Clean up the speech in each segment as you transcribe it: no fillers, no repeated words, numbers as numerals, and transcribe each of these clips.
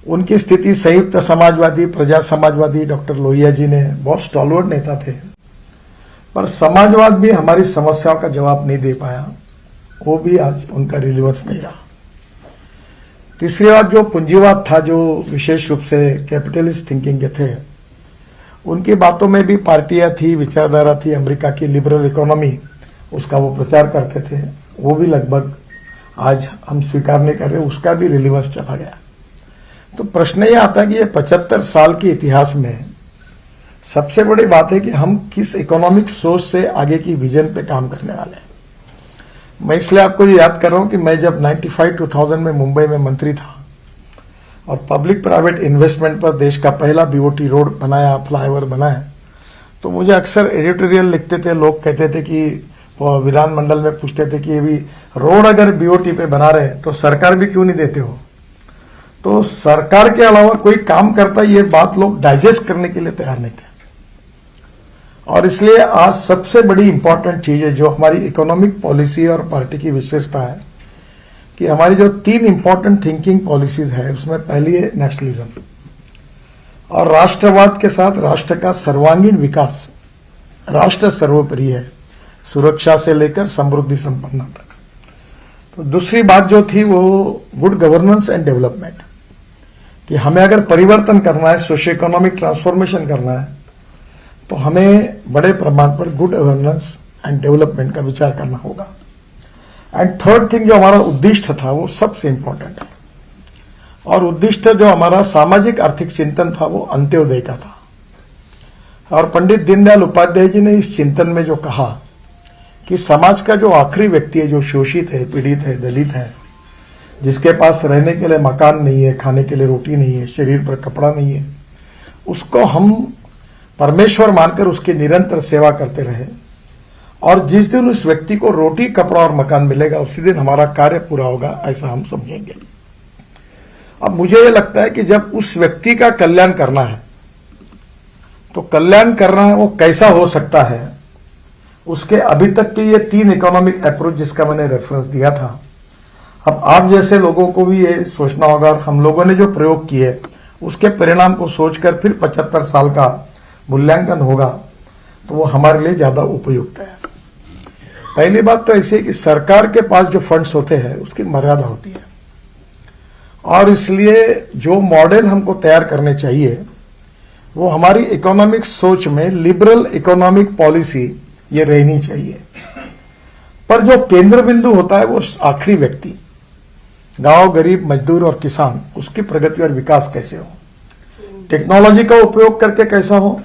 उनकी स्थिति संयुक्त समाजवादी, प्रजा समाजवादी, डॉक्टर लोहिया जी ने बहुत स्टॉलवर्ड नेता थे, पर समाजवाद भी हमारी समस्याओं का जवाब नहीं दे पाया, वो भी आज उनका रिलीवेंस नहीं रहा। तीसरी बात, जो पूंजीवाद था, जो विशेष रूप से कैपिटलिस्ट थिंकिंग के थे, उनकी बातों में भी पार्टियां थी, विचारधारा थी, अमेरिका की लिबरल इकोनॉमी, उसका वो प्रचार करते थे, वो भी लगभग आज हम स्वीकार नहीं कर रहे, उसका भी रिलीवेंस चला गया। तो प्रश्न ये आता है कि ये 75 साल के इतिहास में सबसे बड़ी बात है कि हम किस इकोनॉमिक सोच से आगे की विजन पे काम करने वाले हैं। मैं इसलिए आपको ये याद कर रहा हूं कि मैं जब 95-2000 में मुंबई में मंत्री था और पब्लिक प्राइवेट इन्वेस्टमेंट पर देश का पहला बीओटी रोड बनाया, फ्लाईओवर बनाया, तो मुझे अक्सर एडिटोरियल लिखते थे, लोग कहते थे कि विधानमंडल में पूछते थे कि ये भी रोड अगर बीओटी पे बना रहे तो सरकार भी क्यों नहीं देते हो। तो सरकार के अलावा कोई काम करता, ये बात लोग डाइजेस्ट करने के लिए तैयार नहीं थे। और इसलिए आज सबसे बड़ी इंपॉर्टेंट चीज है जो हमारी इकोनॉमिक पॉलिसी और पार्टी की विशेषता है कि हमारी जो 3 इंपॉर्टेंट थिंकिंग पॉलिसीज है, उसमें पहली है नेशनलिज्म और राष्ट्रवाद के साथ राष्ट्र का सर्वांगीण विकास। राष्ट्र सर्वोपरि है, सुरक्षा से लेकर समृद्धि संपन्नता तक। तो दूसरी बात जो थी वो गुड गवर्नेंस एंड डेवलपमेंट, कि हमें अगर परिवर्तन करना है, सोशियो इकोनॉमिक ट्रांसफॉर्मेशन करना है, तो हमें बड़े प्रमाण पर गुड गवर्नेंस एंड डेवलपमेंट का विचार करना होगा। एंड थर्ड थिंग, जो हमारा उद्दिष्ट था वो सबसे इंपॉर्टेंट है, और उद्दिष्ट जो हमारा सामाजिक आर्थिक चिंतन था वो अंत्योदय का था। और पंडित दीनदयाल उपाध्याय जी ने इस चिंतन में जो कहा कि समाज का जो आखिरी व्यक्ति है, जो शोषित है, पीड़ित है, दलित है, जिसके पास रहने के लिए मकान नहीं है, खाने के लिए रोटी नहीं है, शरीर पर कपड़ा नहीं है, उसको हम परमेश्वर मानकर उसकी निरंतर सेवा करते रहे, और जिस दिन उस व्यक्ति को रोटी, कपड़ा और मकान मिलेगा उसी दिन हमारा कार्य पूरा होगा, ऐसा हम समझेंगे। अब मुझे ये लगता है कि जब उस व्यक्ति का कल्याण करना है तो कल्याण करना है वो कैसा हो सकता है, उसके अभी तक के ये 3 इकोनॉमिक अप्रोच जिसका मैंने रेफरेंस दिया था, अब आप जैसे लोगों को भी ये सोचना होगा, हम लोगों ने जो प्रयोग किए उसके परिणाम को सोचकर फिर 75 साल का मूल्यांकन होगा, तो वो हमारे लिए ज्यादा उपयुक्त है। पहली बात तो ऐसी है कि सरकार के पास जो फंड्स होते हैं उसकी मर्यादा होती है, और इसलिए जो मॉडल हमको तैयार करने चाहिए वो हमारी इकोनॉमिक सोच में लिबरल इकोनॉमिक पॉलिसी ये रहनी चाहिए। पर जो केंद्र बिंदु होता है वो आखिरी व्यक्ति, गांव, गरीब, मजदूर और किसान, उसकी प्रगति और विकास कैसे हो, टेक्नोलॉजी का उपयोग करके कैसा हो,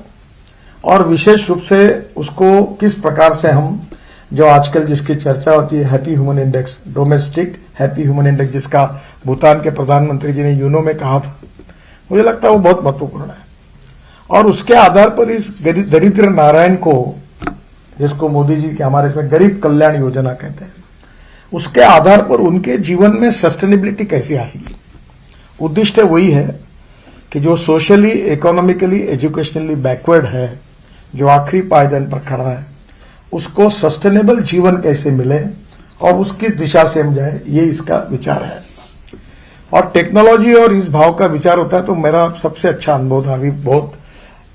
और विशेष रूप से उसको किस प्रकार से हम, जो आजकल जिसकी चर्चा होती है happy human index, domestic happy human index, जिसका भूटान के प्रधानमंत्री जी ने यूनो में कहा था, मुझे लगता है वो बहुत महत्वपूर्ण है। और उसके आधार पर इस दरिद्र नारायण को, जिसको मोदी जी के हमारे इसमें गरीब कल्याण योजना कहते हैं, उसके आधार पर उनके जीवन में सस्टेनेबिलिटी कैसे आएगी। उद्दिष्ट वही है कि जो सोशली, इकोनॉमिकली, एजुकेशनली बैकवर्ड है, जो आखिरी पायदान पर खड़ा है, उसको सस्टेनेबल जीवन कैसे मिले और उसकी दिशा से हम जाए, ये इसका विचार है। और टेक्नोलॉजी और इस भाव का विचार होता है तो मेरा सबसे अच्छा अनुभव था, अभी बहुत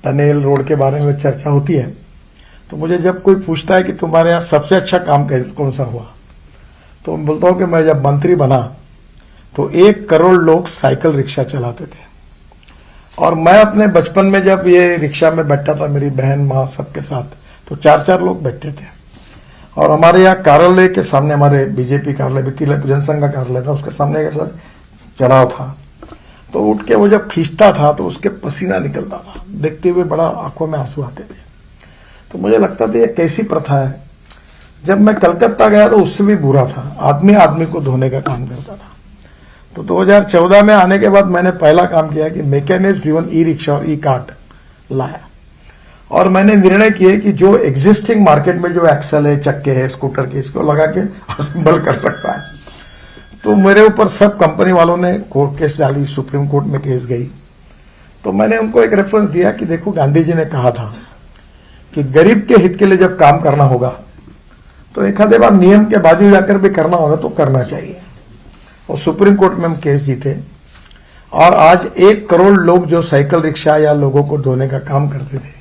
टनेल रोड के बारे में चर्चा होती है, तो मुझे जब कोई पूछता है कि तुम्हारे यहाँ सबसे अच्छा काम कौन सा हुआ, तो मैं बोलता हूं कि मैं जब मंत्री बना तो 1 करोड़ लोग साइकिल रिक्शा चलाते थे, और मैं अपने बचपन में जब ये रिक्शा में बैठा था, मेरी बहन, माँ सबके साथ, तो 4-4 लोग बैठते थे। और हमारे यहाँ कार्यालय के सामने, हमारे बीजेपी कार्यालय, तिलक जनसंघ का कार्यालय था, उसके सामने ऐसा चढ़ाव था, तो उठ के वो जब खींचता था तो उसके पसीना निकलता था, देखते हुए बड़ा आंखों में आंसू आते थे। तो मुझे लगता था ये कैसी प्रथा है। जब मैं कलकत्ता गया तो उससे भी बुरा था, आदमी आदमी को धोने का काम करता था। तो 2014 में आने के बाद मैंने पहला काम किया कि मैकेनिक्स ड्रिवन ई रिक्शा और ई कार्ट लाया, और मैंने निर्णय किए कि जो एग्जिस्टिंग मार्केट में जो एक्सल है, चक्के है स्कूटर के, इसको लगा के असेंबल कर सकता है। तो मेरे ऊपर सब कंपनी वालों ने कोर्ट केस डाली, सुप्रीम कोर्ट में केस गई। तो मैंने उनको एक रेफरेंस दिया कि देखो, गांधी जी ने कहा था कि गरीब के हित के लिए जब काम करना होगा तो एक आधे बार नियम के बाजू जाकर भी करना होगा तो करना चाहिए। और सुप्रीम कोर्ट में हम केस जीते, और आज 1 करोड़ लोग जो साइकिल रिक्शा या लोगों को ढोने का काम करते थे,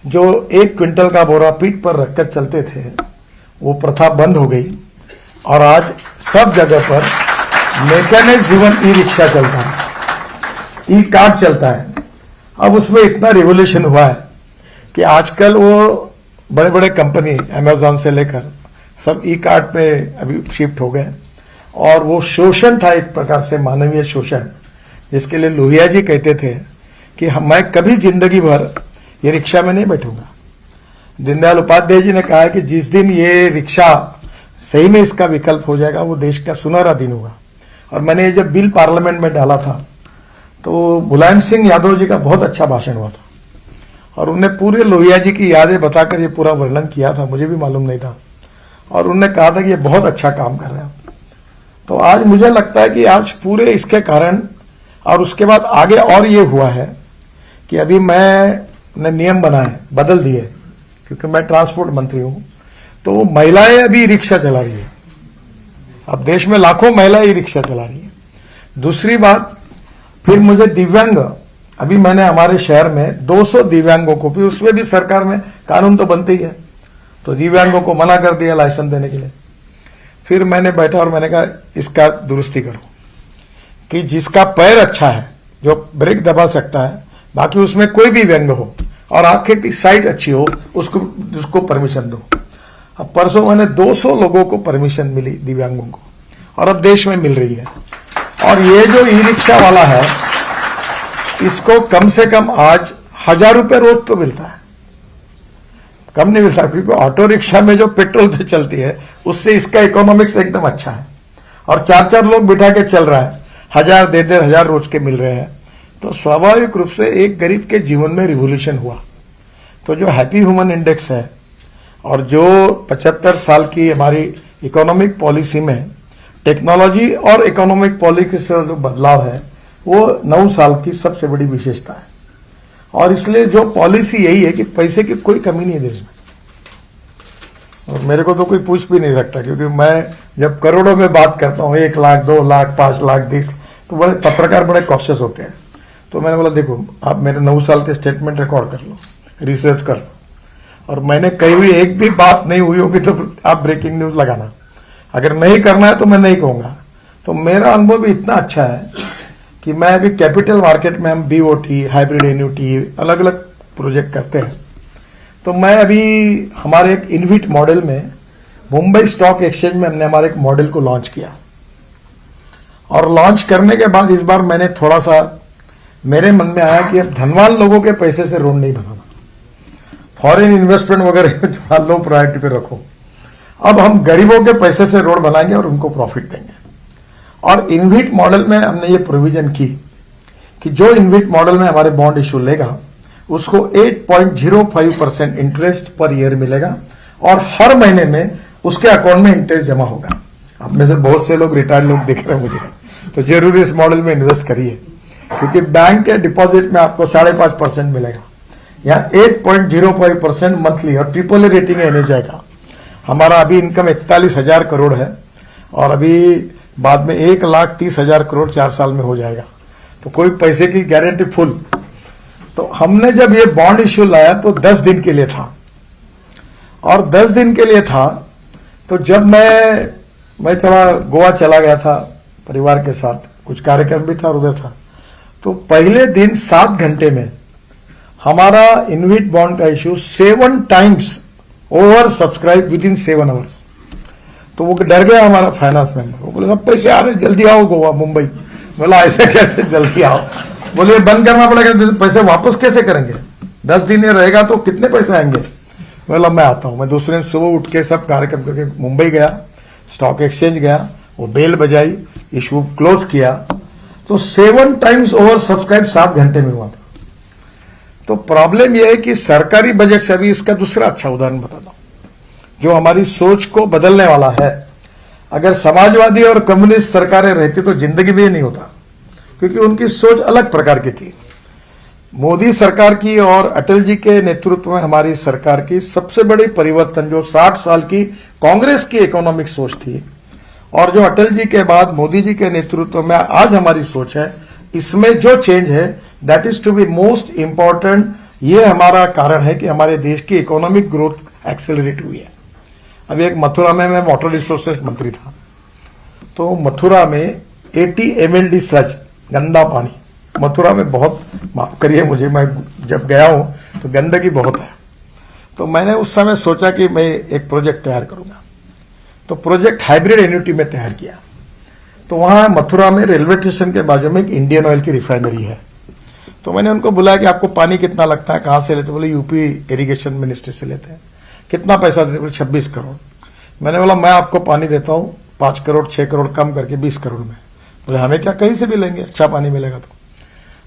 जो 1 क्विंटल का बोरा पीठ पर रखकर चलते थे, वो प्रथा बंद हो गई और आज सब जगह पर मैकेनाइज्ड इवन ई रिक्शा चलता है, ई कार्ड चलता है। अब उसमें इतना रिवोल्यूशन हुआ है कि आजकल वो बड़े बड़े कंपनी अमेजॉन से लेकर सब ई कार्ड पे अभी शिफ्ट हो गए। और वो शोषण था, एक प्रकार से मानवीय शोषण, जिसके लिए लोहिया जी कहते थे कि मैं कभी जिंदगी भर ये रिक्शा में नहीं बैठूंगा। दीनदयाल उपाध्याय जी ने कहा है कि जिस दिन ये रिक्शा सही में इसका विकल्प हो जाएगा, वो देश का सुनहरा दिन होगा। और मैंने जब बिल पार्लियामेंट में डाला था तो मुलायम सिंह यादव जी का बहुत अच्छा भाषण हुआ था और उन्हें पूरे लोहिया जी की यादें बताकर ये पूरा वर्णन किया था, मुझे भी मालूम नहीं था। और उन्होंने कहा था कि ये बहुत अच्छा काम कर रहे हैं। तो आज मुझे लगता है कि आज पूरे इसके कारण, और उसके बाद आगे और ये हुआ है कि अभी मैंने नियम बनाए, बदल दिए, क्योंकि मैं ट्रांसपोर्ट मंत्री हूं, तो महिलाएं अभी रिक्शा चला रही है। अब देश में लाखों महिलाएं ई रिक्शा चला रही है। दूसरी बात, फिर मुझे दिव्यांग, अभी मैंने हमारे शहर में 200 दिव्यांगों को, फिर उसमें भी सरकार में कानून तो बनते ही है, तो दिव्यांगों को मना कर दिया लाइसेंस देने के लिए। फिर मैंने बैठा और मैंने कहा इसका दुरुस्ती करो कि जिसका पैर अच्छा है, जो ब्रेक दबा सकता है, बाकी उसमें कोई भी व्यंग हो और आंखें की साइट अच्छी हो, उसको परमिशन दो। अब परसों मैंने 200 लोगों को परमिशन मिली, दिव्यांगों को, और अब देश में मिल रही है। और ये जो ई रिक्शा वाला है, इसको कम से कम आज 1000 रुपये रोज तो मिलता है, कम नहीं मिलता, क्योंकि ऑटो रिक्शा में जो पेट्रोल पे चलती है उससे इसका इकोनॉमिक्स एकदम अच्छा है। और 4-4 लोग बिठा के चल रहा है, 1000 1,500 हजार रोज के मिल रहे हैं। तो स्वाभाविक रूप से एक गरीब के जीवन में रिवोल्यूशन हुआ। तो जो हैप्पी ह्यूमन इंडेक्स है और जो 75 साल की हमारी इकोनॉमिक पॉलिसी में टेक्नोलॉजी और इकोनॉमिक पॉलिसी से जो बदलाव है, वो 9 साल की सबसे बड़ी विशेषता है। और इसलिए जो पॉलिसी यही है कि पैसे की कोई कमी नहीं है देश में। और मेरे को तो कोई पूछ भी नहीं सकता, क्योंकि मैं जब करोड़ों में बात करता हूँ, 1 लाख 2 लाख 5 लाख 10, तो बड़े पत्रकार बड़े कॉशियस होते हैं। तो मैंने बोला देखो, आप मेरे 9 साल के स्टेटमेंट रिकॉर्ड कर लो, रिसर्च कर लो, और मैंने कही हुई एक भी बात नहीं हुई होगी तो आप ब्रेकिंग न्यूज लगाना। अगर नहीं करना है तो मैं नहीं कहूंगा। तो मेरा अनुभव भी इतना अच्छा है कि मैं अभी कैपिटल मार्केट में हम बीओटी, हाइब्रिड एन्युटी, अलग अलग प्रोजेक्ट करते हैं। तो मैं अभी हमारे एक इनविट मॉडल में मुंबई स्टॉक एक्सचेंज में हमने हमारे एक मॉडल को लॉन्च किया। और लॉन्च करने के बाद इस बार मैंने थोड़ा सा, मेरे मन में आया कि अब धनवान लोगों के पैसे से रोड नहीं बनाना, फॉरेन इन्वेस्टमेंट वगैरह थोड़ा लो प्रायोरिटी पे रखो। अब हम गरीबों के पैसे से रोड बनाएंगे और उनको प्रॉफिट देंगे। और इनविट मॉडल में हमने ये प्रोविजन की कि जो इनविट मॉडल में हमारे बॉन्ड इशू लेगा उसको 8.05% इंटरेस्ट पर ईयर मिलेगा और हर महीने में उसके अकाउंट में इंटरेस्ट जमा होगा। आप में से बहुत से लोग रिटायर्ड लोग दिख रहे हैं मुझे, तो जरूर इस मॉडल में इन्वेस्ट करिए, क्योंकि बैंक के डिपॉजिट में आपको 5.5% मिलेगा, यहाँ 8.05% मंथली, और ट्रिपल ए रेटिंग है जाएगा। हमारा अभी इनकम 41,000 करोड़ है और अभी बाद में 1,30,000 करोड़ 4 साल में हो जाएगा। तो कोई पैसे की गारंटी फुल। तो हमने जब ये बॉन्ड इश्यू लाया तो 10 दिन के लिए था, और 10 दिन के लिए था। तो जब मैं थोड़ा गोवा चला गया था परिवार के साथ, कुछ कार्यक्रम भी था, उधर था। तो पहले दिन 7 घंटे में हमारा इनविट बॉन्ड का issue 7 times over subscribe with in 7 hours. तो वो डर गया हमारा फाइनेंस मेंबर, वो बोले सब पैसे आ रहे, जल्दी आओ गोवा मुंबई। बोला ऐसे कैसे जल्दी आओ, बोले बंद करना पड़ेगा, पैसे वापस कैसे करेंगे, 10 दिन ये रहेगा तो कितने पैसे आएंगे। बोला मैं आता हूं। मैं दूसरे दिन सुबह उठ के सब कार्यक्रम करके मुंबई गया, स्टॉक एक्सचेंज गया, वो बेल बजाई, इशू क्लोज किया। तो 7 टाइम्स ओवर सब्सक्राइब 7 घंटे में हुआ था। तो प्रॉब्लम यह है कि सरकारी बजट से, अभी इसका दूसरा अच्छा उदाहरण बताता हूं जो हमारी सोच को बदलने वाला है। अगर समाजवादी और कम्युनिस्ट सरकारें रहती तो जिंदगी में ये नहीं होता, क्योंकि उनकी सोच अलग प्रकार की थी। मोदी सरकार की और अटल जी के नेतृत्व में हमारी सरकार की सबसे बड़ी परिवर्तन जो 60 साल की कांग्रेस की इकोनॉमिक सोच थी, और जो अटल जी के बाद मोदी जी के नेतृत्व में आज हमारी सोच है, इसमें जो चेंज है that is to be most important. ये हमारा कारण है कि हमारे देश की इकोनॉमिक ग्रोथ एक्सेलरेट हुई है। अभी एक मथुरा में मैं वाटर रिसोर्सेस मंत्री था, तो मथुरा में 80 MLD स्लज गंदा पानी, मथुरा में बहुत, माफ करिए मुझे, मैं जब गया हूं तो गंदगी बहुत है। तो मैंने उस समय सोचा कि मैं एक प्रोजेक्ट तैयार करूंगा, तो प्रोजेक्ट हाइब्रिड एन्युटी में तैयार किया। तो वहां मथुरा में रेलवे स्टेशन के बाजू में एक इंडियन ऑयल की रिफाइनरी है। तो मैंने उनको बुलाया कि आपको पानी कितना लगता है, कहां से लेते? बोले यूपी इरिगेशन मिनिस्ट्री से लेते हैं। कितना पैसा देते? बोले 26 करोड़। मैंने बोला मैं आपको पानी देता हूं 5 करोड़ 6 करोड़ कम करके 20 करोड़ में। बोले हमें क्या, कहीं से भी लेंगे, अच्छा पानी मिलेगा तो।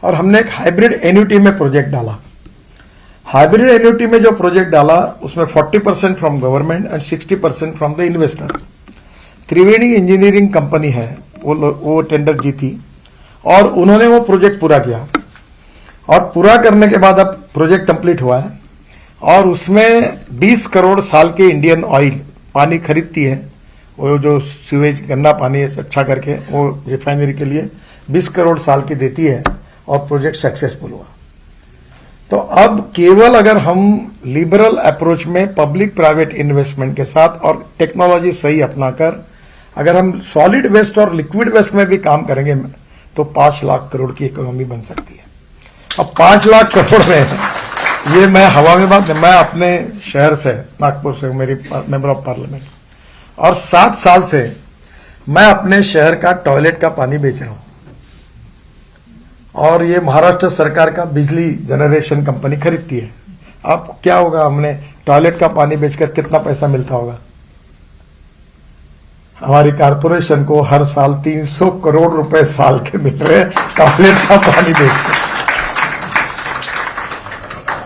और हमने एक हाइब्रिड एन्युटी में प्रोजेक्ट डाला। हाइब्रिड एन्युटी में जो प्रोजेक्ट डाला उसमें 40% from government and 60% from the investor. Triveni engineering company है, वो टेंडर जीती और उन्होंने वो प्रोजेक्ट पूरा किया। और पूरा करने के बाद अब प्रोजेक्ट कंप्लीट हुआ है और उसमें 20 करोड़ साल के इंडियन ऑयल पानी खरीदती है, वो जो सीवेज गंदा पानी है अच्छा करके वो रिफाइनरी के लिए 20 करोड़ साल की देती है और प्रोजेक्ट सक्सेसफुल हुआ। तो अब केवल अगर हम लिबरल अप्रोच में पब्लिक प्राइवेट इन्वेस्टमेंट के साथ और टेक्नोलॉजी सही अपनाकर अगर हम सॉलिड वेस्ट और लिक्विड वेस्ट में भी काम करेंगे तो 5 लाख करोड़ की इकोनॉमी बन सकती है। अब 5 लाख करोड़ में ये मैं हवा में बात, मैं अपने शहर से नागपुर से, मेरी मेंबर ऑफ पार्लियामेंट, और 7 साल से मैं अपने शहर का टॉयलेट का पानी बेच रहा हूं। और ये महाराष्ट्र सरकार का बिजली जनरेशन कंपनी खरीदती है। अब क्या होगा, हमने टॉयलेट का पानी बेचकर कितना पैसा मिलता होगा? हमारी कारपोरेशन को हर साल 300 करोड़ रुपए साल के मिल रहे टॉयलेट का पानी बेचकर।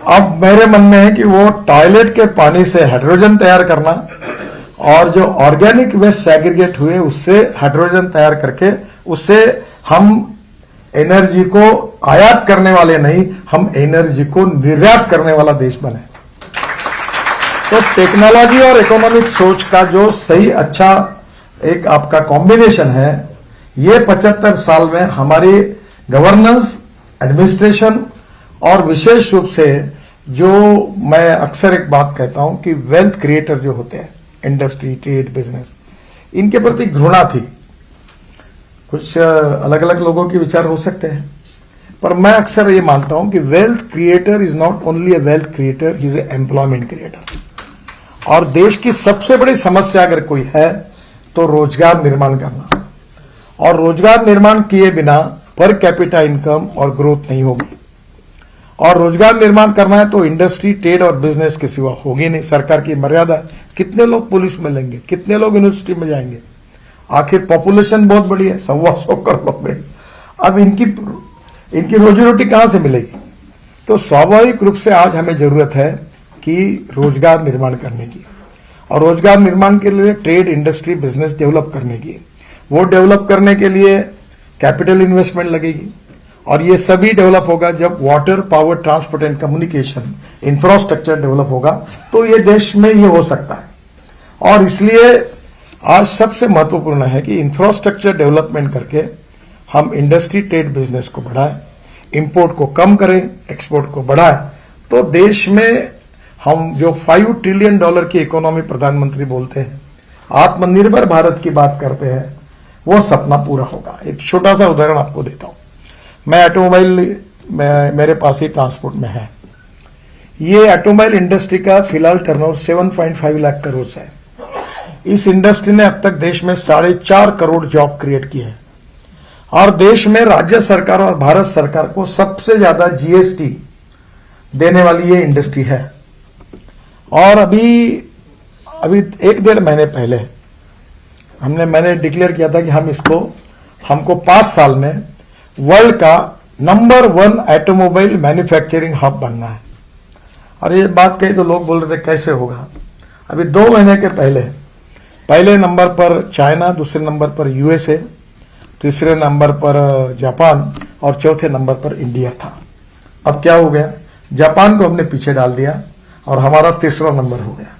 अब मेरे मन में है कि वो टॉयलेट के पानी से हाइड्रोजन तैयार करना और जो ऑर्गेनिक वेस्ट सेग्रीगेट हुए उससे हाइड्रोजन तैयार करके उससे हम एनर्जी को आयात करने वाले नहीं, हम एनर्जी को निर्यात करने वाला देश बने। तो टेक्नोलॉजी और इकोनॉमिक सोच का जो सही अच्छा एक आपका कॉम्बिनेशन है, ये 75 साल में हमारी गवर्नेंस, एडमिनिस्ट्रेशन और विशेष रूप से जो मैं अक्सर एक बात कहता हूं कि वेल्थ क्रिएटर जो होते हैं, इंडस्ट्री, ट्रेड, बिजनेस, इनके प्रति घृणा थी। कुछ अलग अलग लोगों के विचार हो सकते हैं, पर मैं अक्सर ये मानता हूं कि wealth creator is not only A wealth creator, he is a employment creator. और देश की सबसे बड़ी समस्या अगर कोई है तो रोजगार निर्माण करना, और रोजगार निर्माण किए बिना पर कैपिटा इनकम और ग्रोथ नहीं होगी। और रोजगार निर्माण करना है तो इंडस्ट्री, ट्रेड और बिजनेस के सिवा होगी नहीं। सरकार की मर्यादा है, कितने लोग पुलिस में लेंगे, कितने लोग यूनिवर्सिटी में जाएंगे? आखिर पॉपुलेशन बहुत बड़ी है, 125 करोड़ लोग में। अब इनकी रोजी रोटी कहां से मिलेगी? तो स्वाभाविक रूप से आज हमें जरूरत है कि रोजगार निर्माण करने की, और रोजगार निर्माण के लिए ट्रेड, इंडस्ट्री, बिजनेस डेवलप करने की। वो डेवलप करने के लिए कैपिटल इन्वेस्टमेंट लगेगी, और ये सभी डेवलप होगा जब water, power, transport and communication infrastructure develop होगा, तो ये देश में ये हो सकता है। और इसलिए आज सबसे महत्वपूर्ण है कि इंफ्रास्ट्रक्चर डेवलपमेंट करके हम इंडस्ट्री, ट्रेड, बिजनेस को बढ़ाएं, इंपोर्ट को कम करें, एक्सपोर्ट को बढ़ाएं, तो देश में हम जो $5 ट्रिलियन की इकोनॉमी प्रधानमंत्री बोलते हैं, आत्मनिर्भर भारत की बात करते हैं, वो सपना पूरा होगा। एक छोटा सा उदाहरण आपको देता हूं। मैं ऑटोमोबाइल मेरे पास ही ट्रांसपोर्ट में है। ये ऑटोमोबाइल इंडस्ट्री का फिलहाल टर्नओवर 7.5 लाख करोड़ है। इस इंडस्ट्री ने अब तक देश में 4.5 करोड़ जॉब क्रिएट किए हैं, और देश में राज्य सरकार और भारत सरकार को सबसे ज्यादा जीएसटी देने वाली ये इंडस्ट्री है। और अभी 1-1.5 महीने पहले मैंने डिक्लेयर किया था कि हमको 5 साल में वर्ल्ड का नंबर 1 ऑटोमोबाइल मैन्युफैक्चरिंग हब बनना है। और ये बात कही तो लोग बोल रहे थे कैसे होगा। अभी 2 महीने के पहले नंबर पर चाइना, दूसरे नंबर पर यूएसए, तीसरे नंबर पर जापान और चौथे नंबर पर इंडिया था। अब क्या हो गया, जापान को हमने पीछे डाल दिया और हमारा तीसरा नंबर हो गया।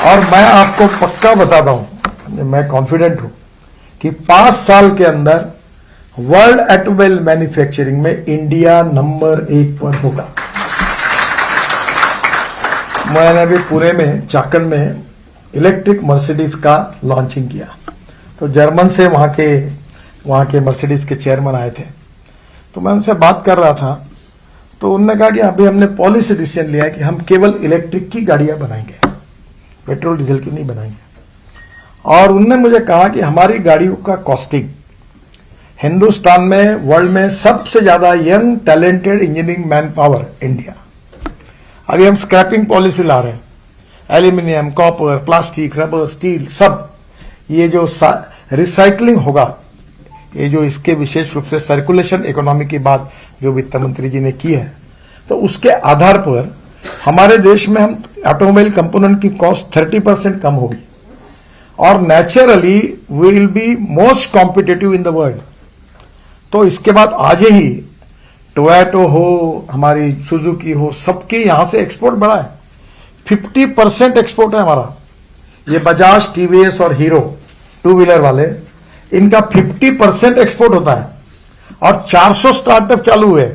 और मैं आपको पक्का बताता हूं, मैं कॉन्फिडेंट हूं कि 5 साल के अंदर वर्ल्ड ऑटोमोबाइल मैन्युफैक्चरिंग में इंडिया नंबर 1 पर होगा। मैंने अभी पुणे में चाकण में इलेक्ट्रिक मर्सिडीज का लॉन्चिंग किया, तो जर्मन से वहां के मर्सिडीज के चेयरमैन आए थे, तो मैं उनसे बात कर रहा था, तो उन्होंने कहा कि अभी हमने पॉलिसी डिसीजन लिया है कि हम केवल इलेक्ट्रिक की गाड़ियां बनाएंगे, पेट्रोल डीजल की नहीं बनाएंगे। और उन्होंने मुझे कहा कि हमारी गाड़ियों का कॉस्टिंग हिंदुस्तान में, वर्ल्ड में सबसे ज्यादा young talented engineering man power India. अभी हम स्क्रैपिंग पॉलिसी ला रहे हैं, aluminium, copper, plastic, rubber, steel, सब ये जो रिसाइकलिंग होगा, ये जो इसके विशेष रूप से सर्कुलेशन इकोनॉमी की बात जो वित्त मंत्री जी ने की है, तो उसके आधार पर हमारे देश में हम ऑटोमोबाइल कंपोनेंट की कॉस्ट 30% कम होगी और naturally we will be most competitive in the world. तो इसके बाद आज ही टोयोटो हो, हमारी सुजुकी हो, सबके यहां से एक्सपोर्ट बढ़ा है। 50% एक्सपोर्ट है हमारा। ये बजाज, टीवीएस और हीरो टू व्हीलर वाले, इनका 50% एक्सपोर्ट होता है। और 400 स्टार्टअप चालू हुए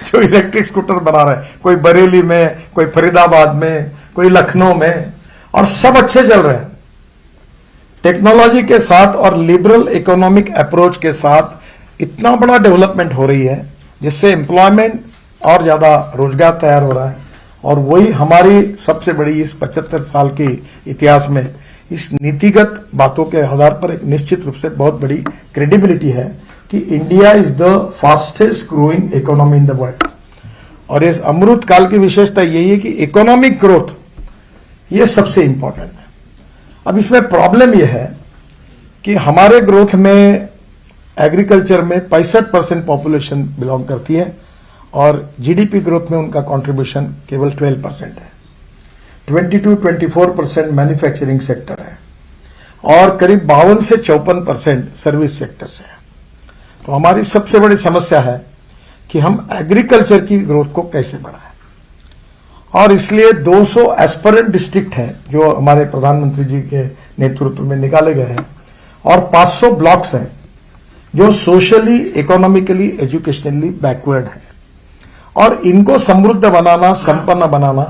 जो इलेक्ट्रिक स्कूटर बना रहे हैं, कोई बरेली में, कोई फरीदाबाद में, कोई लखनऊ में, और सब अच्छे चल रहे हैं। टेक्नोलॉजी के साथ और लिबरल इकोनॉमिक अप्रोच के साथ इतना बड़ा डेवलपमेंट हो रही है, जिससे एम्प्लॉयमेंट और ज्यादा रोजगार तैयार हो रहा है। और वही हमारी सबसे बड़ी इस 75 साल के इतिहास में इस नीतिगत बातों के आधार पर एक निश्चित रूप से बहुत बड़ी क्रेडिबिलिटी है कि India is the fastest growing economy in the world. और इस अमृत काल की विशेषता यही है कि इकोनॉमिक ग्रोथ ये सबसे इंपॉर्टेंट है। अब इसमें प्रॉब्लम यह है कि हमारे ग्रोथ में एग्रीकल्चर में 65% पॉपुलेशन बिलोंग करती है और जीडीपी ग्रोथ में उनका कंट्रीब्यूशन केवल 12% है। 22-24% मैन्युफैक्चरिंग सेक्टर है और करीब 52 से 54% सर्विस सेक्टर से है। तो हमारी सबसे बड़ी समस्या है कि हम एग्रीकल्चर की ग्रोथ को कैसे बढ़ाएं। और इसलिए 200 एस्पिरेंट डिस्ट्रिक्ट हैं जो हमारे प्रधानमंत्री जी के नेतृत्व में निकाले गए हैं और 500 ब्लॉक्स हैं जो सोशली, इकोनॉमिकली, एजुकेशनली बैकवर्ड है। और इनको समृद्ध बनाना, संपन्न बनाना,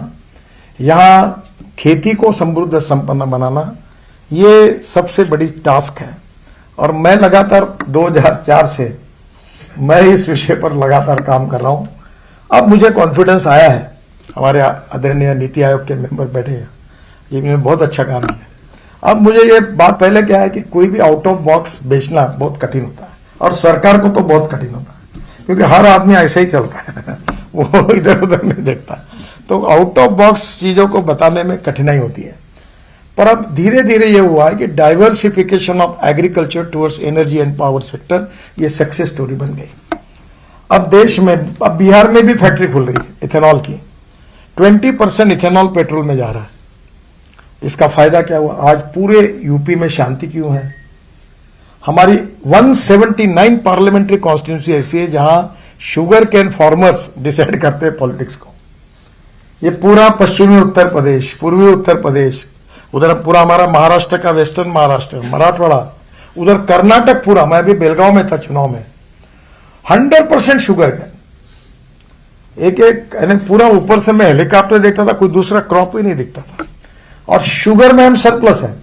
यहां खेती को समृद्ध संपन्न बनाना, ये सबसे बड़ी टास्क है। और मैं लगातार 2004 से मैं इस विषय पर लगातार काम कर रहा हूं। अब मुझे कॉन्फिडेंस आया है, हमारे आदरणीय नीति आयोग के मेंबर बैठे हैं, जिन्होंने बहुत अच्छा काम किया। अब मुझे ये बात पहले क्या है कि कोई भी आउट ऑफ बॉक्स बेचना बहुत कठिन होता है और सरकार को तो बहुत कठिन होता है, क्योंकि हर आदमी ऐसे ही चलता है वो इधर उधर नहीं देखता। तो आउट ऑफ बॉक्स चीजों को बताने में कठिनाई होती है। पर अब धीरे धीरे ये हुआ है कि diversification of agriculture towards energy and power sector ये सक्सेस स्टोरी बन गई। अब देश में, अब बिहार में भी फैक्ट्री खुल रही है इथेनॉल की। 20% इथेनॉल पेट्रोल में जा रहा है। इसका फायदा क्या हुआ? आज पूरे यूपी में शांति क्यों है? हमारी 179 पार्लियामेंट्री कॉन्स्टिट्यूंसी ऐसी है जहां शुगर कैन फार्मर्स डिसाइड करते हैं पॉलिटिक्स को। ये पूरा पश्चिमी उत्तर प्रदेश, पूर्वी उत्तर प्रदेश, उधर पूरा हमारा महाराष्ट्र का वेस्टर्न महाराष्ट्र, मराठवाड़ा, उधर कर्नाटक पूरा, मैं अभी बेलगांव में था चुनाव में, 100% शुगर कैन। एक यानी पूरा ऊपर से मैं हेलीकॉप्टर देखता था, कोई दूसरा क्रॉप ही नहीं दिखता था। और शुगर में हम सरप्लस है।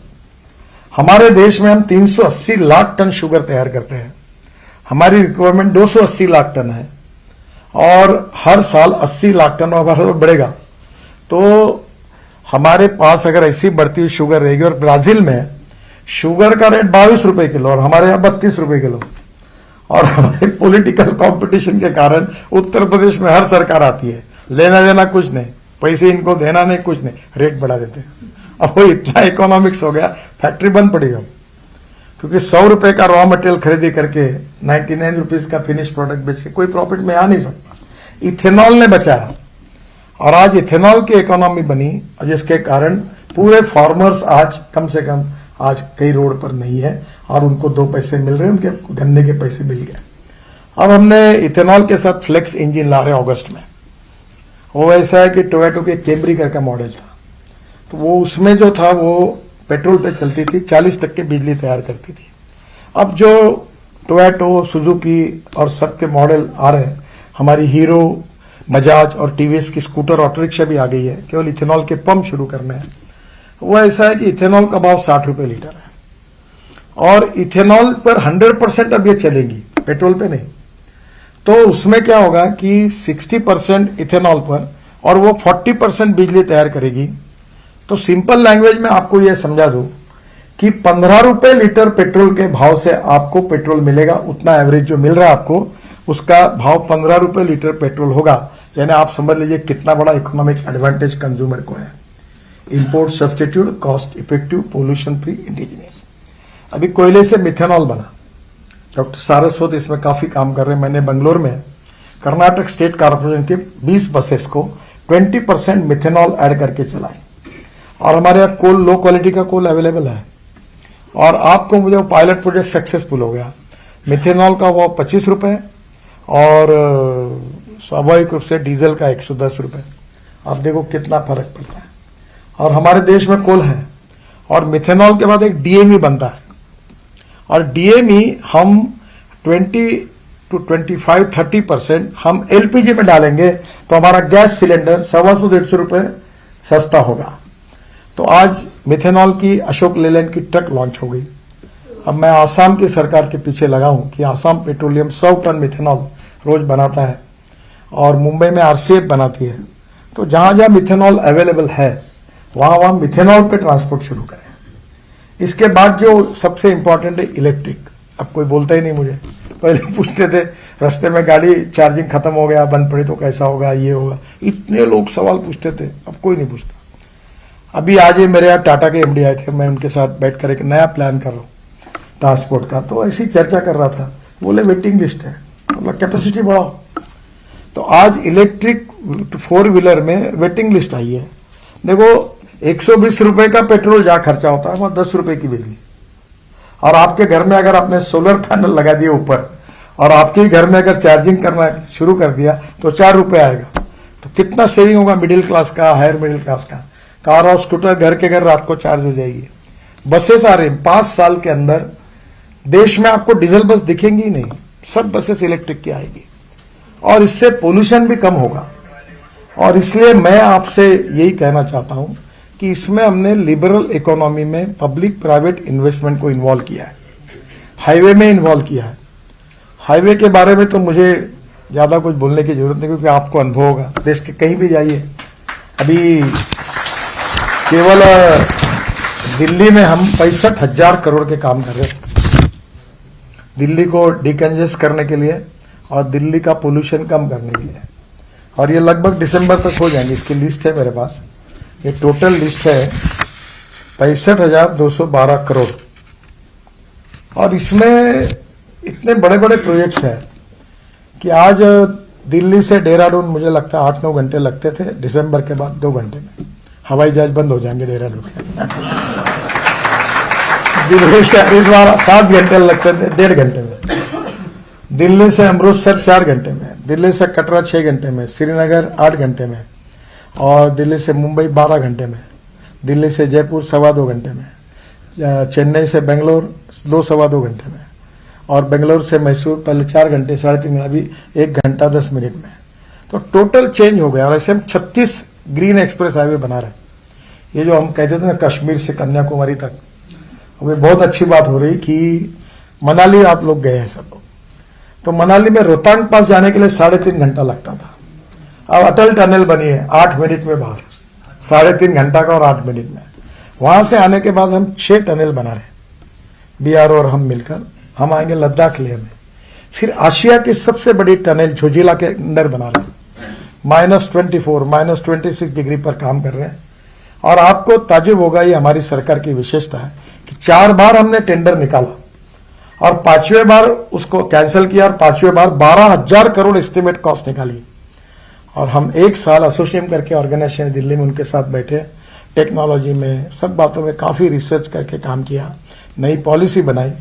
हमारे देश में हम 380 लाख टन शुगर तैयार करते हैं। हमारी रिक्वायरमेंट 280 लाख टन है और हर साल 80 लाख टन और बढ़ेगा। तो हमारे पास अगर ऐसी बढ़ती हुई शुगर रहेगी, और ब्राजील में शुगर का रेट 22 रुपए किलो और हमारे यहाँ 32 रुपए किलो, और हमारे पॉलिटिकल कंपटीशन के कारण उत्तर प्रदेश में हर सरकार आती है, लेना देना कुछ नहीं, पैसे इनको देना नहीं, कुछ नहीं, रेट बढ़ा देते हैं। अब वो इतना इकोनॉमिक्स हो गया, फैक्ट्री बंद पड़ी अब, क्योंकि 100 रुपए का रॉ मटेरियल खरीदी करके 99 रुपीज का फिनिश प्रोडक्ट बेच के कोई प्रॉफिट में आ नहीं सकता। इथेनॉल ने बचाया और आज इथेनॉल की इकोनॉमी बनी, जिसके कारण पूरे फार्मर्स आज कम से कम आज कई रोड पर नहीं है और उनको 2 पैसे मिल रहे हैं, उनके गन्ने के पैसे मिल गए। अब हमने इथेनॉल के साथ फ्लेक्स इंजन ला रहे हैं अगस्त में। वो ऐसा है कि टोयोटो के कैमरी का मॉडल था, तो वो उसमें जो था वो पेट्रोल पे चलती थी, 40% बिजली तैयार करती थी। अब जो टोयोटो, सुजुकी और सबके मॉडल आ रहे हैं। हमारी हीरो, बजाज और टीवीएस की स्कूटर, ऑटो रिक्शा भी आ गई है। केवल इथेनॉल के पंप शुरू करने हैं। वो ऐसा है कि इथेनॉल का भाव 60 रुपए लीटर है और इथेनॉल पर 100% अब ये चलेगी, पेट्रोल पे नहीं। तो उसमें क्या होगा कि 60% इथेनॉल पर और वो 40% बिजली तैयार करेगी। तो सिंपल लैंग्वेज में आपको यह समझा दूं कि 15 रुपए लीटर पेट्रोल के भाव से आपको पेट्रोल मिलेगा। उतना एवरेज जो मिल रहा है आपको, उसका भाव 15 रुपए लीटर पेट्रोल होगा। यानी आप समझ लीजिए कितना बड़ा इकोनॉमिक एडवांटेज कंज्यूमर को है। Import substitute, cost effective, pollution free, indigenous. अभी कोयले से मिथेनॉल बना, डॉक्टर सारस्वत इसमें काफी काम कर रहे हैं। मैंने बंगलोर में कर्नाटक स्टेट कॉर्पोरेशन के 20 बसेस को 20% मिथेनॉल ऐड करके चलाए और हमारे यहाँ कोल, लो क्वालिटी का कोल अवेलेबल है। और आपको मुझे पायलट प्रोजेक्ट सक्सेसफुल हो गया। मिथेनॉल का वो 25 रुपए और स्वाभाविक रूप से डीजल का 110 रुपए। आप देखो कितना फर्क पड़ता है। और हमारे देश में कोल है और मिथेनॉल के बाद एक डीएमई बनता है और डीएमई हम 20 to 25-30% हम एलपीजी में डालेंगे तो हमारा गैस सिलेंडर 125-150 रुपए सस्ता होगा। तो आज मिथेनॉल की अशोक लेलैंड की ट्रक लॉन्च हो गई। अब मैं आसाम की सरकार के पीछे लगा हूं कि आसाम पेट्रोलियम 100 टन मिथेनॉल रोज बनाता है और मुंबई में आरसीएफ बनाती है। तो जहां जहां मिथेनॉल अवेलेबल है वहां वहां मिथेनॉल पे ट्रांसपोर्ट शुरू करें। इसके बाद जो सबसे इंपॉर्टेंट है इलेक्ट्रिक। अब कोई बोलता ही नहीं मुझे। पहले पूछते थे रास्ते में गाड़ी चार्जिंग खत्म हो गया, बंद पड़ी तो कैसा होगा, ये होगा, इतने लोग सवाल पूछते थे। अब कोई नहीं पूछता। अभी आज ही मेरे यहाँ टाटा के एमडी आए थे, मैं उनके साथ बैठकर एक नया प्लान कर रहा हूँ ट्रांसपोर्ट का। तो ऐसी चर्चा कर रहा था, बोले वेटिंग लिस्ट है, बोला कैपेसिटी बढ़ाओ। तो आज इलेक्ट्रिक 4 व्हीलर में वेटिंग लिस्ट आई है। देखो 120 रुपए का पेट्रोल जहां खर्चा होता है वहां 10 रुपए की बिजली। और आपके घर में अगर आपने सोलर पैनल लगा दिए ऊपर और आपके घर में अगर चार्जिंग करना शुरू कर दिया तो 4 रुपए आएगा। तो कितना सेविंग होगा मिडिल क्लास का, हायर मिडिल क्लास का। कार और स्कूटर घर के घर रात को चार्ज हो जाएगी। बसेस आ रही, 5 साल के अंदर देश में आपको डीजल बस दिखेंगी ही नहीं, सब बसेस इलेक्ट्रिक की आएगी और इससे पोल्यूशन भी कम होगा। और इसलिए मैं आपसे यही कहना चाहता हूं कि इसमें हमने लिबरल इकोनॉमी में पब्लिक प्राइवेट इन्वेस्टमेंट को इन्वॉल्व किया है, हाईवे में इन्वॉल्व किया है। हाईवे के बारे में तो मुझे ज्यादा कुछ बोलने की जरूरत नहीं क्योंकि आपको अनुभव होगा। देश के कहीं भी जाइए, अभी केवल दिल्ली में हम 65,000 करोड़ के काम कर रहे हैं दिल्ली को डिकंजेस्ट करने के लिए और दिल्ली का पोल्यूशन कम करने के लिए। और ये लगभग दिसंबर तक हो जाएंगे। इसकी लिस्ट है मेरे पास, ये टोटल लिस्ट है 65,212 करोड़। और इसमें इतने बड़े बड़े प्रोजेक्ट्स हैं कि आज दिल्ली से देहरादून मुझे लगता है 8-9 घंटे लगते थे, दिसंबर के बाद 2 घंटे में हवाई जहाज बंद हो जाएंगे देहरादून के। दिल्ली से हरिद्वार 7 घंटे लगते थे, 1.5 घंटे में। दिल्ली से अमृतसर 4 घंटे में, दिल्ली से कटरा 6 घंटे में, श्रीनगर 8 घंटे में और दिल्ली से मुंबई 12 घंटे में, दिल्ली से जयपुर 2.25 घंटे में, चेन्नई से बेंगलोर 2-2.25 घंटे में और बेंगलोर से मैसूर पहले 4 घंटे 3.5 अभी 1 घंटा 10 मिनट में। तो टोटल चेंज हो गया। और ऐसे हम 36 ग्रीन एक्सप्रेस हाईवे बना रहे हैं। ये जो हम कहते थे ना कश्मीर से कन्याकुमारी तक, वो बहुत अच्छी बात हो रही कि मनाली आप लोग गए हैं सब लोग, तो मनाली में रोहतांग पास जाने के लिए 3.5 घंटा लगता था। अब अटल टनल बनी है 8 मिनट में बाहर, 3.5 घंटा का और 8 मिनट में। वहां से आने के बाद हम 6 टनल बना रहे हैं, बीआरओ और हम मिलकर। हम आएंगे लद्दाख लेह में। फिर आशिया की सबसे बड़ी टनल झोजिला के अंदर बना रहे हैं, -24, -26 डिग्री पर काम कर रहे हैं। और आपको ताजुब होगा, ये हमारी सरकार की विशेषता है कि 4 बार हमने टेंडर निकाला और 5वें बार उसको कैंसिल किया और 5वें बार 12,000 करोड़ एस्टिमेट कॉस्ट निकाली। और हम 1 साल एसोसिएशन करके ऑर्गेनाइजेशन दिल्ली में उनके साथ बैठे, टेक्नोलॉजी में सब बातों में काफी रिसर्च करके काम किया, नई पॉलिसी बनाई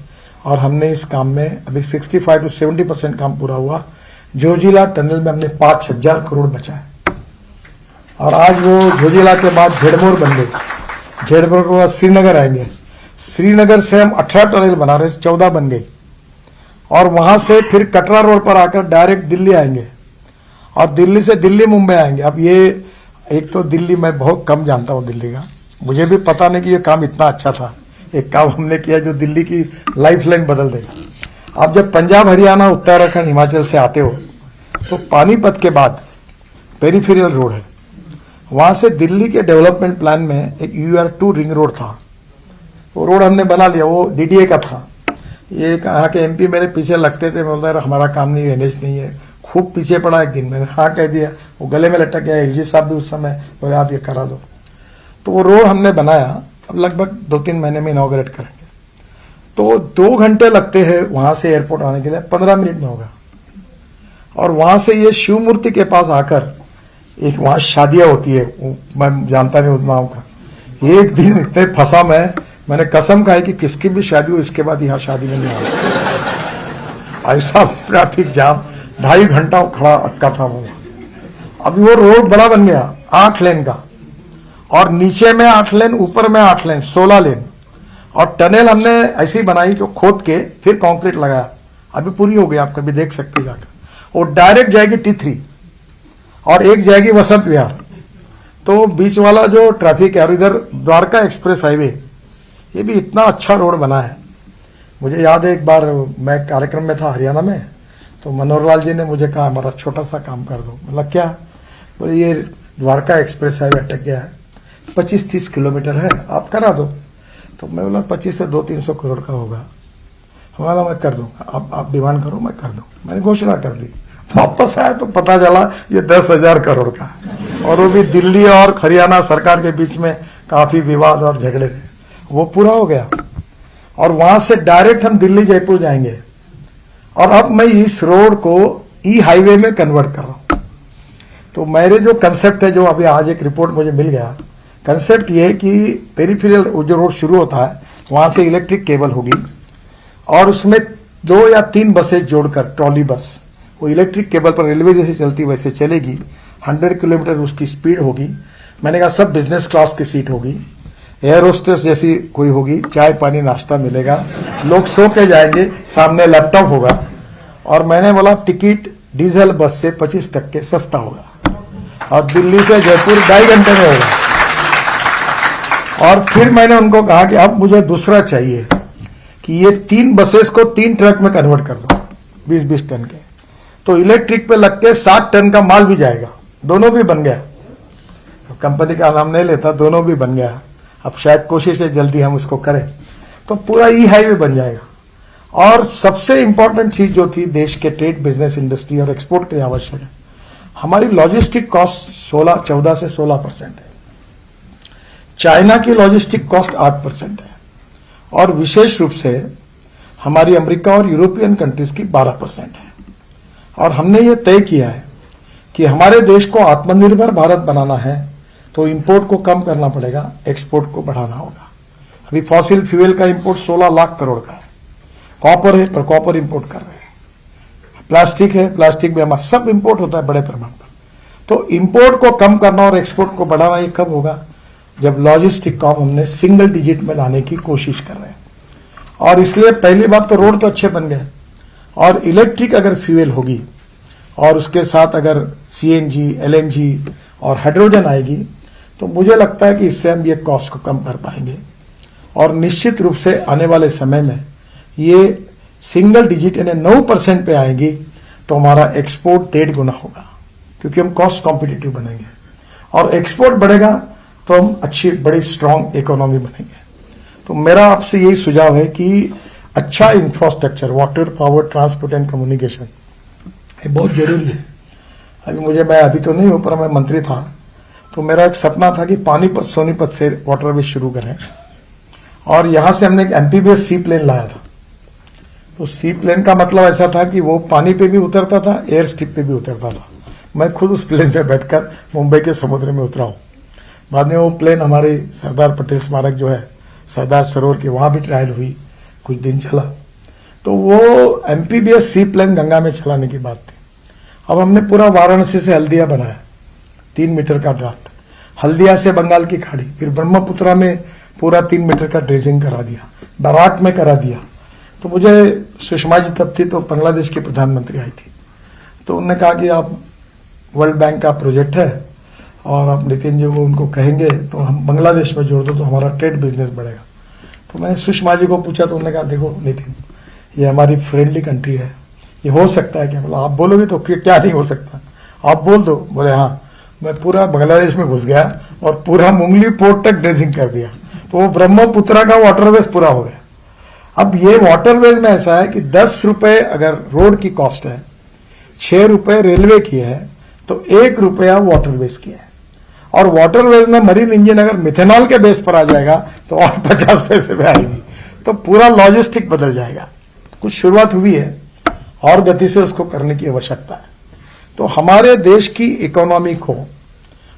और हमने इस काम में अभी 65 to 70% काम पूरा हुआ। झोजिला टनल में हमने 5,000 करोड़ बचाए और आज वो झोजिला के बाद झेड़मोर बन गई, झेड़मोर के बाद श्रीनगर आएंगे, श्रीनगर से हम 18 टनल बना रहे, 14 बन गई और वहां से फिर कटरा रोड पर आकर डायरेक्ट दिल्ली आएंगे और दिल्ली से दिल्ली मुंबई आएंगे। अब ये एक तो दिल्ली मैं बहुत कम जानता हूं दिल्ली का, मुझे भी पता नहीं कि ये काम इतना अच्छा था। एक काम हमने किया जो दिल्ली की लाइफ लाइन बदल देगा। आप जब पंजाब, हरियाणा, उत्तराखंड, हिमाचल से आते हो तो पानीपत के बाद पेरिफेरल रोड है, वहां से दिल्ली के डेवलपमेंट प्लान में एक UR2 रिंग रोड था, वो रोड हमने बना लिया, वो DDA का था। ये कहा कि MP मेरे पीछे लगते थे, बोलता है हमारा काम नहीं है, NH नहीं है, खूब पीछे पड़ा। एक दिन मैंने हाँ कह दिया, वो गले में लटक गया। LG साहब भी उस समय बोले आप ये करा दो, तो वो रोड हमने बनाया। अब लगभग 2-3 महीने में इनॉग्रेट करेंगे। तो 2 घंटे लगते हैं वहां से एयरपोर्ट आने के लिए, 15 मिनट में होगा। और वहां से ये शिव मूर्ति के पास आकर एक वहां शादियां होती है, मैं जानता नहीं उस नाम का। एक दिन इतने फंसा मैंने कसम खाई कि किसकी भी शादी हो इसके बाद यहाँ शादी में नहीं आऊंगा। ऐसा ट्रैफिक जाम, 2.5 घंटा खड़ा अटका था वो। अभी वो रोड बड़ा बन गया, 8 लेन का, और नीचे में 8 लेन, ऊपर में 8 लेन, 16 लेन। और टनल हमने ऐसी बनाई जो खोद के फिर कंक्रीट लगाया, अभी पूरी हो गई, आप कभी देख सकते हैं जाकर। वो डायरेक्ट जाएगी T3 और एक जाएगी वसंत विहार। तो बीच वाला जो ट्रैफिक है, और इधर द्वारका एक्सप्रेस हाईवे, ये भी इतना अच्छा रोड बना है। मुझे याद है एक बार मैं कार्यक्रम में था हरियाणा में, तो मनोहर लाल जी ने मुझे कहा हमारा छोटा सा काम कर दो। मतलब क्या? बोले ये द्वारका एक्सप्रेस हाईवे अटक गया है, 25-30 किलोमीटर है, आप करा दो। तो मैं बोला 25 से 200-300 करोड़ का होगा। हमारा मैं कर दूंगा, आप डिमांड करो मैं कर दूं। मैंने घोषणा कर दी। वापस आया तो पता चला ये 10,000 करोड़ का, और वो भी दिल्ली और हरियाणा सरकार के बीच में काफी विवाद और झगड़े थे, वो पूरा हो गया। और वहां से डायरेक्ट हम दिल्ली जयपुर जाएंगे। और अब मैं इस रोड को हाईवे में कन्वर्ट कर रहा हूं। तो मेरे जो कंसेप्ट है, जो अभी आज एक रिपोर्ट मुझे मिल गया, कंसेप्ट ये है कि पेरिफेरल जो रोड शुरू होता है वहां से इलेक्ट्रिक केबल होगी और उसमें 2 या 3 बसें जोड़कर, ट्रॉली बस, वो इलेक्ट्रिक केबल पर रेलवे जैसे चलती वैसे चलेगी। 100 किलोमीटर उसकी स्पीड होगी। मैंने कहा सब बिजनेस क्लास की सीट होगी, एयर होस्टेस जैसी कोई होगी, चाय पानी नाश्ता मिलेगा, लोग सो के जाएंगे, सामने लैपटॉप होगा। और मैंने बोला टिकट डीजल बस से 25% सस्ता होगा, और दिल्ली से जयपुर 2.5 घंटे में होगा। और फिर मैंने उनको कहा कि अब मुझे दूसरा चाहिए कि ये 3 बसेस को 3 ट्रक में कन्वर्ट कर दो, 20-20 टन के। तो इलेक्ट्रिक पे लग के 60 टन का माल भी जाएगा। दोनों भी बन गया, कंपनी का नाम नहीं लेता, दोनों भी बन गया। अब शायद कोशिश है जल्दी हम उसको करें, तो पूरा हाईवे बन जाएगा। और सबसे इंपॉर्टेंट चीज जो थी देश के ट्रेड, बिजनेस, इंडस्ट्री और एक्सपोर्ट के लिए आवश्यक है, हमारी लॉजिस्टिक कॉस्ट 14 से 16% है। चाइना की लॉजिस्टिक कॉस्ट 8% है, और विशेष रूप से हमारी अमेरिका और यूरोपियन कंट्रीज की 12% है। और हमने ये तय किया है कि हमारे देश को आत्मनिर्भर भारत बनाना है तो इंपोर्ट को कम करना पड़ेगा, एक्सपोर्ट को बढ़ाना होगा। अभी फॉसिल फ्यूल का इंपोर्ट 16 लाख करोड़ का है। कॉपर है, पर कॉपर इंपोर्ट कर रहे हैं। प्लास्टिक है, प्लास्टिक भी हमारा सब इंपोर्ट होता है बड़े पैमाने पर। तो इंपोर्ट को कम करना और एक्सपोर्ट को बढ़ाना ये कब होगा? जब लॉजिस्टिक काम हमने सिंगल डिजिट में लाने की कोशिश कर रहे हैं। और इसलिए पहली बात तो रोड तो अच्छे बन गए, और इलेक्ट्रिक अगर फ्यूल होगी और उसके साथ अगर CNG, LNG और हाइड्रोजन आएगी, तो मुझे लगता है कि इससे हम ये कॉस्ट को कम कर पाएंगे। और निश्चित रूप से आने वाले समय में ये सिंगल डिजिट यानी 9% पे आएगी, तो हमारा एक्सपोर्ट 1.5 गुना होगा, क्योंकि हम कॉस्ट कॉम्पिटिटिव बनेंगे। और एक्सपोर्ट बढ़ेगा तो हम अच्छी बड़ी स्ट्रांग इकोनॉमी बनेंगे। तो मेरा आपसे यही सुझाव है कि अच्छा infrastructure, water, power, transport and communication, ये बहुत जरूरी है। मैं अभी तो नहीं हूं, पर मैं मंत्री था तो मेरा एक सपना था कि पानीपत, सोनीपत से वाटरवे शुरू करें। और यहां से हमने एक MPBS सी प्लेन लाया था। तो सी प्लेन का मतलब ऐसा था कि वो पानी पे भी उतरता था, एयर स्ट्रिप पे भी उतरता था। मैं खुद उस प्लेन पे बैठकर मुंबई के समुद्र में उतरा हूं। बाद में वो प्लेन हमारे सरदार पटेल स्मारक जो है सरदार सरोवर के, वहां भी ट्रायल हुई, कुछ दिन चला। तो वो MPBS सी प्लेन गंगा में चलाने की बात थी। अब हमने पूरा वाराणसी से हल्दिया बनाया, 3 मीटर का ड्राफ्ट, हल्दिया से बंगाल की खाड़ी, फिर ब्रह्मपुत्रा में पूरा 3 मीटर का ड्रेजिंग करा दिया, बराक में करा दिया, तो मुझे सुषमा जी तब थी तो बांग्लादेश की प्रधानमंत्री आई थी, तो उन्होंने कहा कि आप वर्ल्ड बैंक का प्रोजेक्ट है और आप नितिन जी को उनको कहेंगे तो हम बांग्लादेश में जोड़ दो तो हमारा ट्रेड बिजनेस बढ़ेगा। तो मैंने सुषमा जी को पूछा तो उन्होंने कहा देखो नितिन, ये हमारी फ्रेंडली कंट्री है, ये हो सकता है क्या? बोला आप बोलोगे तो क्या नहीं हो सकता, आप बोल दो। बोले हाँ। मैं पूरा बांग्लादेश में घुस गया और पूरा मुंगली पोर्ट तक ड्रेजिंग कर दिया, तो वो ब्रह्मपुत्रा का वाटरवेज पूरा हो गया। अब ये वाटरवेज में ऐसा है कि 10 रुपए अगर रोड की कॉस्ट है, 6 रुपए रेलवे की है, तो 1 रुपया वाटरवेज की है। और वाटरवेज में मरीन इंजन अगर मिथेनॉल के बेस पर आ जाएगा तो और 50 पैसे पे आएगी, तो पूरा लॉजिस्टिक बदल जाएगा। कुछ शुरुआत हुई है और गति से उसको करने की आवश्यकता है। तो हमारे देश की इकोनॉमी को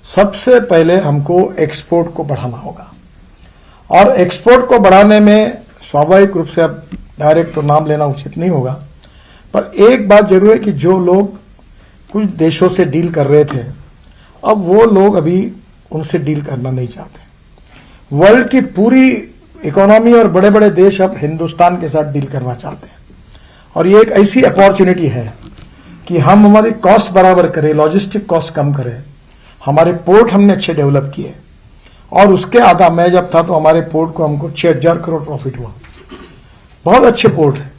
सबसे पहले हमको एक्सपोर्ट को बढ़ाना होगा, और एक्सपोर्ट को बढ़ाने में स्वाभाविक रूप से अब डायरेक्ट तो नाम लेना उचित नहीं होगा, पर एक बात जरूर है कि जो लोग कुछ देशों से डील कर रहे थे, अब वो लोग अभी उनसे डील करना नहीं चाहते। वर्ल्ड की पूरी इकोनॉमी और बड़े बड़े देश अब हिंदुस्तान के साथ डील करना चाहते हैं, और ये एक ऐसी अपॉर्चुनिटी है कि हम हमारी कॉस्ट बराबर करें, लॉजिस्टिक कॉस्ट कम करें। हमारे पोर्ट हमने अच्छे डेवलप किए, और उसके आधा मैं जब था तो हमारे पोर्ट को हमको 6000 करोड़ प्रॉफिट हुआ। बहुत अच्छे पोर्ट है,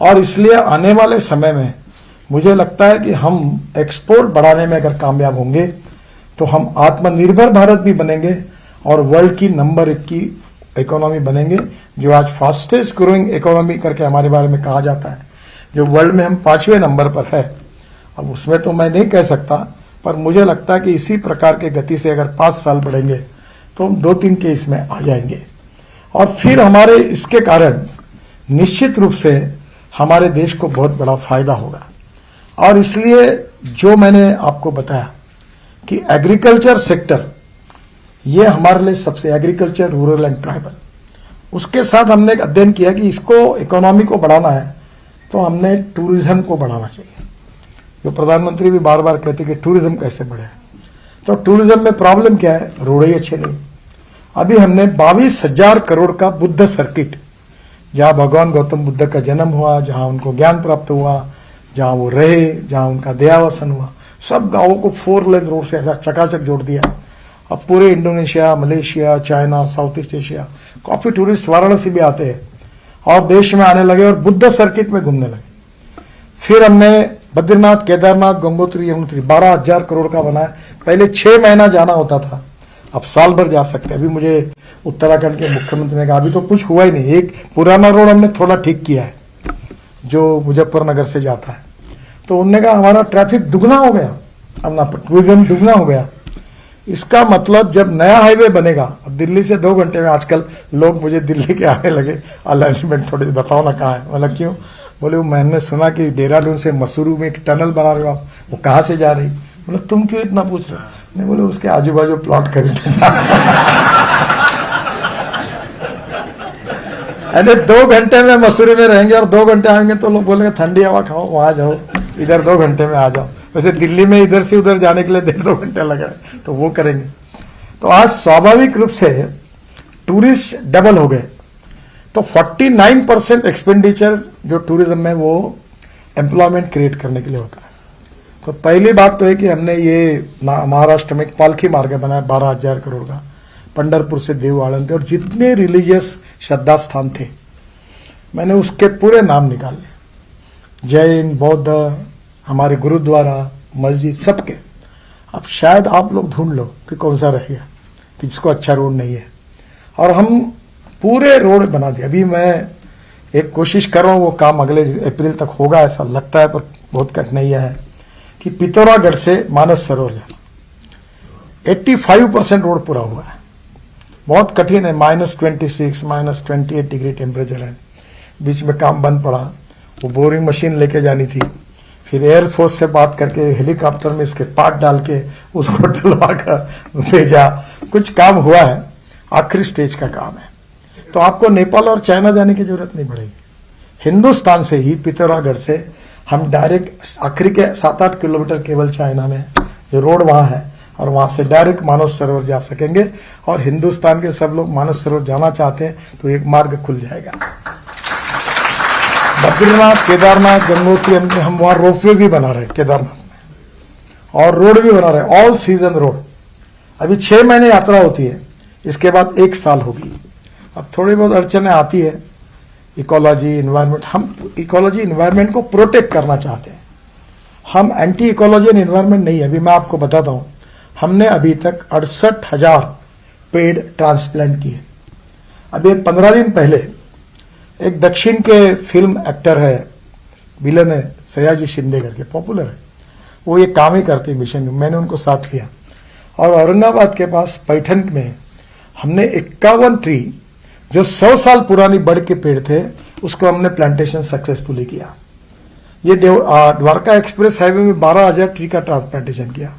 और इसलिए आने वाले समय में मुझे लगता है कि हम एक्सपोर्ट बढ़ाने में अगर कामयाब होंगे तो हम आत्मनिर्भर भारत भी बनेंगे और वर्ल्ड की नंबर 1 की इकोनॉमी बनेंगे, जो आज फास्टेस्ट ग्रोइंग इकोनॉमी करके हमारे बारे में कहा जाता है, जो वर्ल्ड में हम 5वें नंबर पर है। अब उसमें तो मैं नहीं कह सकता, पर मुझे लगता है कि इसी प्रकार के गति से अगर 5 साल बढ़ेंगे तो हम 2-3 के इसमें आ जाएंगे, और फिर हमारे इसके कारण निश्चित रूप से हमारे देश को बहुत बड़ा फायदा होगा। और इसलिए जो मैंने आपको बताया कि एग्रीकल्चर सेक्टर, ये हमारे लिए सबसे, एग्रीकल्चर, रूरल एंड ट्राइबल, उसके साथ हमने एक अध्ययन किया कि इसको इकोनॉमी को बढ़ाना है तो हमने टूरिज्म को बढ़ाना चाहिए। जो प्रधानमंत्री भी बार बार कहते कि टूरिज्म कैसे बढ़े, तो टूरिज्म में प्रॉब्लम क्या है? रोड ही अच्छे नहीं। अभी हमने 22,000 करोड़ का बुद्ध सर्किट, जहां भगवान गौतम बुद्ध का जन्म हुआ, जहां उनको ज्ञान प्राप्त हुआ, जहां वो रहे, जहां उनका देहावसन हुआ, सब गांवों को 4 लेन रोड से ऐसा चकाचक जोड़ दिया। अब पूरे Indonesia, Malaysia, China, south east Asia काफी टूरिस्ट वाराणसी भी आते हैं और देश में आने लगे और बुद्ध सर्किट में घूमने लगे। फिर हमने बद्रीनाथ, केदारनाथ, गंगोत्री, यमुनोत्री 12,000 करोड़ का बनाया। पहले 6 महीना जाना होता था, अब साल भर जा सकते हैं। अभी मुझे उत्तराखंड के मुख्यमंत्री ने कहा अभी तो कुछ हुआ ही नहीं, एक पुराना रोड हमने थोड़ा ठीक किया है जो मुजफ्फरनगर से जाता है, तो उन्होंने कहा हमारा ट्रैफिक दुगना हो गया, अपना टूरिज्म दुगना हो गया। इसका मतलब जब नया हाईवे बनेगा, अब दिल्ली से 2 घंटे में, आजकल लोग मुझे दिल्ली के आने लगे, अलाइनमेंट थोड़ी बताओ ना कहाँ है। मतलब क्यों? बोले मैंने सुना कि देहरादून से मसूरू में एक टनल बना रहे हो आप, वो कहाँ से जा रही? बोले तुम क्यों इतना पूछ रहे हो? नहीं, बोले उसके आजू बाजू प्लॉट खरीदते जा। अरे 2 घंटे में मसूरी में रहेंगे और 2 घंटे आएंगे तो लोग बोलेंगे ठंडी हवा खाओ, वहां जाओ, इधर 2 घंटे में आ जाओ। वैसे दिल्ली में इधर से उधर जाने के लिए 1.5-2 घंटे लग रहे, तो वो करेंगे। तो आज स्वाभाविक रूप से टूरिस्ट डबल हो गए, तो 49% एक्सपेंडिचर जो टूरिज्म में वो एम्प्लॉयमेंट क्रिएट करने के लिए होता है। तो पहली बात तो है कि हमने ये महाराष्ट्र में एक पालखी मार्ग बनाया 12,000 करोड़ का, पंढरपुर से देव आनंद, और जितने रिलीजियस श्रद्धा स्थान थे मैंने उसके पूरे नाम निकाले, जैन, बौद्ध, हमारे गुरुद्वारा, मस्जिद, सबके। अब शायद आप लोग ढूंढ लो कि कौन सा रह गया कि जिसको अच्छा रोड नहीं है, और हम पूरे रोड बना दिए। अभी मैं एक कोशिश कर रहा हूँ, वो काम अगले अप्रैल तक होगा ऐसा लगता है, पर बहुत कठिनाइयां है कि पिथौरागढ़ से मानस सरोवर जाना 85% रोड पूरा हुआ है। बहुत कठिन है, -26, -28 डिग्री टेम्परेचर है। बीच में काम बंद पड़ा, वो बोरिंग मशीन लेके जानी थी, फिर एयरफोर्स से बात करके हेलीकॉप्टर में उसके पार्ट डाल के उसको डलवा कर भेजा। कुछ काम हुआ है, आखिरी स्टेज का काम है। तो आपको नेपाल और चाइना जाने की जरूरत नहीं पड़ेगी। हिंदुस्तान से ही, पिथौरागढ़ से हम डायरेक्ट आखिरी के 7-8 किलोमीटर केवल चाइना में जो रोड वहां है, और वहां से डायरेक्ट मानस सरोवर जा सकेंगे। और हिंदुस्तान के सब लोग मानस सरोवर जाना चाहते हैं तो एक मार्ग खुल जाएगा। बद्रीनाथ, केदारनाथ, गंगोत्री, हम वहां रोपवे भी बना रहे हैं केदारनाथ में, और रोड भी बना रहे हैं, ऑल सीजन रोड। अभी 6 महीने यात्रा होती है, इसके बाद 1 साल होगी। अब थोड़ी बहुत अड़चने आती है, इकोलॉजी, इन्वायरमेंट। हम इकोलॉजी, इन्वायरमेंट को प्रोटेक्ट करना चाहते हैं, हम एंटी इकोलॉजी एंड इन्वायरमेंट नहीं। अभी मैं आपको बताता हूं, हमने अभी तक 68,000 पेड़ ट्रांसप्लांट किए। अभी 15 दिन पहले एक दक्षिण के फिल्म एक्टर है, विलन है, सयाजी शिंदे करके, पॉपुलर है, वो ये काम ही करते हैं मिशन में, मैंने उनको साथ लिया। और औरंगाबाद के पास पैठन में हमने 51 ट्री जो 100 साल पुरानी बड़ के पेड़ थे, उसको हमने प्लांटेशन सक्सेसफुली किया। ये द्वारका एक्सप्रेस हाईवे में 12,000 ट्री का ट्रांसप्लांटेशन किया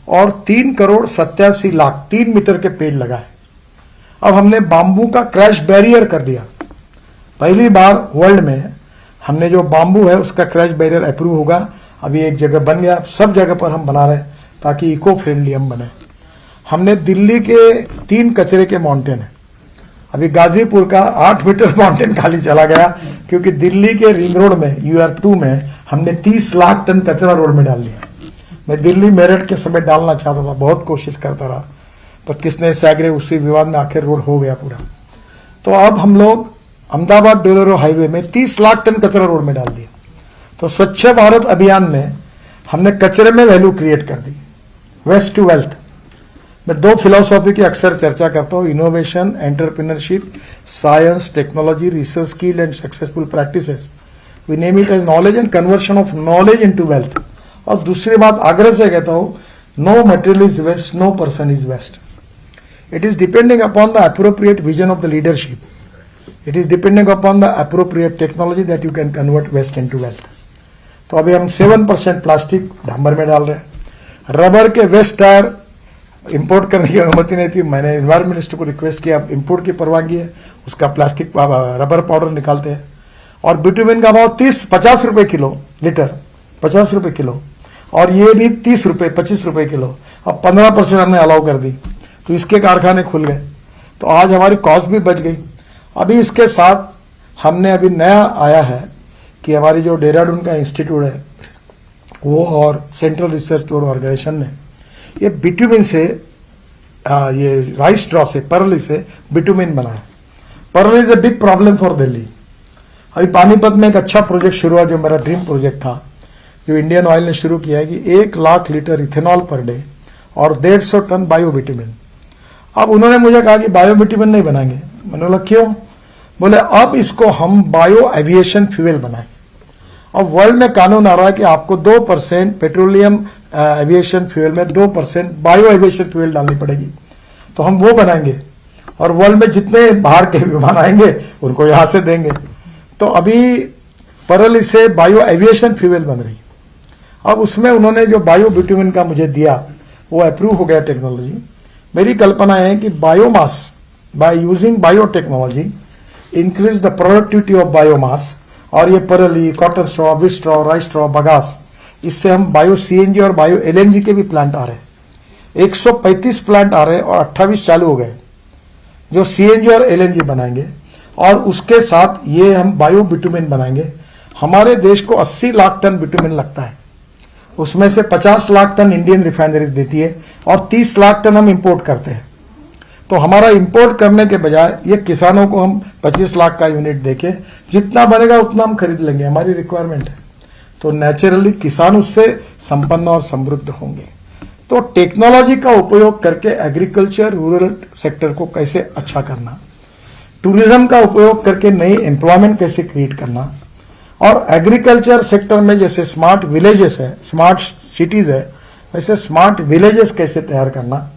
और 3,87,00,000 3 मीटर के पेड़ लगाए। अब हमने बांबू का क्रैश बैरियर कर दिया। पहली बार वर्ल्ड में हमने जो बांबू है उसका क्रैश बैरियर अप्रूव होगा। अभी एक जगह बन गया, सब जगह पर हम बना रहे हैं ताकि इको फ्रेंडली हम बने। हमने दिल्ली के 3 कचरे के माउंटेन है, अभी गाजीपुर का 8 मीटर माउंटेन खाली चला गया, क्योंकि दिल्ली के रिंग रोड में UR2 में हमने 30 लाख टन कचरा रोड में डाल दिया। मैं दिल्ली मेरठ के समय डालना चाहता था, बहुत कोशिश करता रहा, पर किसने सागरे उसी विवाद में आखिर रोड हो गया पूरा। तो अब हम लोग अहमदाबाद डोलेरो हाईवे में 30 लाख टन कचरा रोड में डाल दिया। तो स्वच्छ भारत अभियान में हमने कचरे में वैल्यू क्रिएट कर दी, वेस्ट टू वेल्थ। मैं 2 फिलॉसफी की अक्सर चर्चा करता हूँ, innovation, entrepreneurship, science, technology, research, skill and successful practices. We name it as knowledge and conversion of knowledge into wealth. और दूसरी बात आग्रह से कहता हूँ, no material is waste, no person is waste. It is depending upon the appropriate vision of the leadership. It is depending upon the appropriate technology that you can convert waste into wealth. तो अभी हम 7% plastic डामर में डाल रहे हैं। Rubber के waste tyre import करने की अनुमति नहीं थी, मैंने एनवायरमेंट मिनिस्टर को रिक्वेस्ट किया, इंपोर्ट की परवानगी है, उसका प्लास्टिक रबर पाउडर निकालते हैं। और बिटुमिन का भाव 50 रुपए किलो लीटर, 50 रुपए किलो, और ये भी 30 रुपए 25 रुपए किलो। अब 15% हमने अलाउ कर दी, तो इसके कारखाने खुल गए, तो आज हमारी कॉस्ट भी बच गई। अभी इसके साथ हमने अभी नया आया है कि हमारी जो देहरादून का इंस्टीट्यूट है वो और सेंट्रल रिसर्च ऑर्गेनाइजेशन ने ये बिटुमिन से ये राइस स्ट्रॉ से, परली से बिटुमिन बनाया। परली is a big problem for Delhi. अभी पानीपत में एक अच्छा प्रोजेक्ट शुरू हुआ, जो मेरा ड्रीम प्रोजेक्ट था, जो इंडियन ऑयल ने शुरू किया है, कि 1 lakh litre ethanol per day और 150 टन बायो बिटुमिन। अब उन्होंने मुझे कहा कि बायो बिटुमिन नहीं बनाएंगे। मैंने बोला क्यों? बोले अब इसको हम बायो एविएशन फ्यूल बनाएंगे। अब वर्ल्ड में कानून आ रहा है कि आपको 2% पेट्रोलियम एविएशन फ्यूल में 2% बायो एविएशन फ्यूल डालनी पड़ेगी, तो हम वो बनाएंगे और वर्ल्ड में जितने बाहर के विमान आएंगे उनको यहां से देंगे। तो अभी परल से बायो एविएशन फ्यूल बन रही। अब उसमें उन्होंने जो बायो बिटुमिन का मुझे दिया वो अप्रूव हो गया टेक्नोलॉजी। मेरी कल्पना है कि biomass, by using biotechnology, increase the productivity of biomass, और ये परली, कॉटन स्ट्रॉ, विट स्ट्रॉ, राइस स्ट्रॉ, बगास, इससे हम बायो CNG और बायो LNG के भी प्लांट आ रहे हैं। 135 प्लांट आ रहे हैं और 28 चालू हो गए, जो CNG और LNG बनाएंगे। और उसके साथ ये हम बायो बिटुमिन बनाएंगे। हमारे देश को 80 लाख टन बिटुमिन लगता है, उसमें से 50 लाख टन इंडियन रिफाइनरीज देती है और 30 लाख टन हम इंपोर्ट करते हैं। तो हमारा इंपोर्ट करने के बजाय ये किसानों को हम 25 लाख का यूनिट देके जितना बनेगा उतना हम खरीद लेंगे, हमारी रिक्वायरमेंट है। तो नेचुरली किसान उससे संपन्न और समृद्ध होंगे। तो टेक्नोलॉजी का उपयोग करके एग्रीकल्चर, रूरल सेक्टर को कैसे अच्छा करना, टूरिज्म का उपयोग करके नई एम्प्लॉयमेंट कैसे क्रिएट करना, और एग्रीकल्चर सेक्टर में जैसे स्मार्ट विलेजेस है, स्मार्ट सिटीज है, वैसे स्मार्ट विलेजेस कैसे तैयार करना,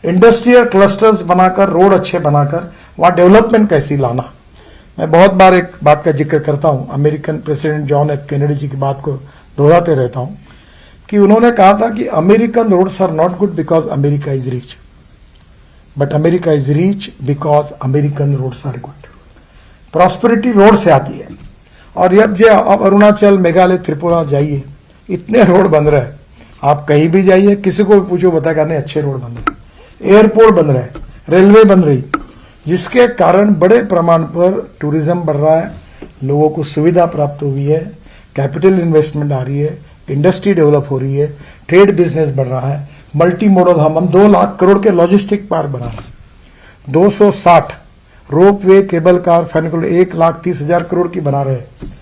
इंडस्ट्रियल क्लस्टर्स बनाकर, रोड अच्छे बनाकर वहां डेवलपमेंट कैसी लाना। मैं बहुत बार एक बात का जिक्र करता हूं, American president John F Kennedy ji की बात को दोहराते रहता हूं, कि उन्होंने कहा था कि American roads are not good because America is rich, but America is rich because American roads are good. Prosperity road से आती है। और अब अरुणाचल, मेघालय, त्रिपुरा जाइए, इतने रोड बन रहे हैं, आप कहीं भी जाइए, किसी को भी पूछो बताएगा नहीं अच्छे रोड बन रहे हैं, एयरपोर्ट बन रहे हैं, रेलवे बन रही, जिसके कारण बड़े प्रमाण पर टूरिज्म बढ़ रहा है, लोगों को सुविधा प्राप्त हुई है, कैपिटल इन्वेस्टमेंट आ रही है, इंडस्ट्री डेवलप हो रही है, ट्रेड बिजनेस बढ़ रहा है, मल्टी मॉडल हम 2 लाख करोड़ के लॉजिस्टिक पार्क बना रहे हैं, 260 रोप वे केबल कार फैनिकुलर 1,30,000 करोड़ की बना रहे हैं।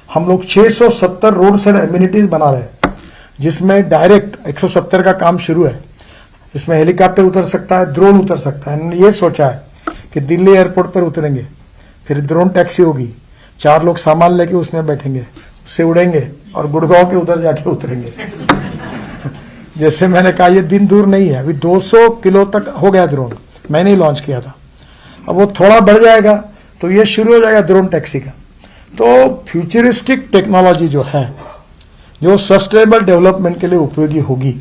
हम लोग 670 रोड साइड एम्यूनिटीज बना रहे हैं, जिसमें डायरेक्ट 170 का काम शुरू है। इसमें हेलीकॉप्टर उतर सकता है, ड्रोन उतर सकता है। ये सोचा है कि दिल्ली एयरपोर्ट पर उतरेंगे, फिर ड्रोन टैक्सी होगी, 4 लोग सामान लेके उसमें बैठेंगे, उससे उड़ेंगे और गुड़गांव के उधर जाके उतरेंगे। जैसे मैंने कहा, ये दिन दूर नहीं है, अभी 200 किलो तक हो गया ड्रोन, मैंने ही लॉन्च किया था। अब वो थोड़ा बढ़ जाएगा तो ये शुरू हो जाएगा ड्रोन टैक्सी का। तो फ्यूचरिस्टिक टेक्नोलॉजी जो है, जो सस्टेनेबल डेवलपमेंट के लिए उपयोगी होगी,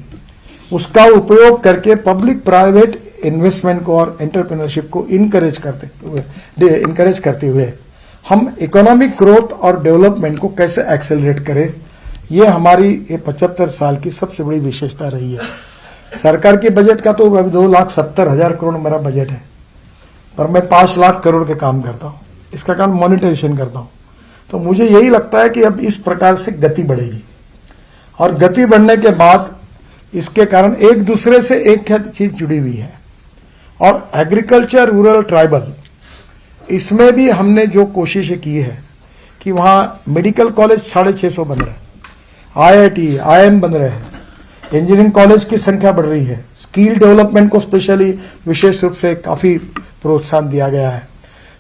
उसका उपयोग करके पब्लिक प्राइवेट इन्वेस्टमेंट को और एंटरप्रेन्योरशिप को इनकरेज करते हुए हम इकोनॉमिक ग्रोथ और डेवलपमेंट को कैसे एक्सेलरेट करें, ये हमारी ये 75 साल की सबसे बड़ी विशेषता रही है। सरकार के बजट का तो अभी 2,70,000 करोड़ मेरा बजट है, पर मैं 5 लाख करोड़ के काम करता हूँ, इसका काम मोनेटाइजेशन करता हूँ। तो मुझे यही लगता है कि अब इस प्रकार से गति बढ़ेगी, और गति बढ़ने के बाद इसके कारण एक दूसरे से एक चीज जुड़ी हुई है। और एग्रीकल्चर, रूरल, ट्राइबल, इसमें भी हमने जो कोशिशें की है कि वहां मेडिकल कॉलेज 650 बन रहे हैं, IIT, IIM बन रहे हैं, इंजीनियरिंग कॉलेज की संख्या बढ़ रही है, स्किल डेवलपमेंट को स्पेशली विशेष रूप से काफी प्रोत्साहन दिया गया है।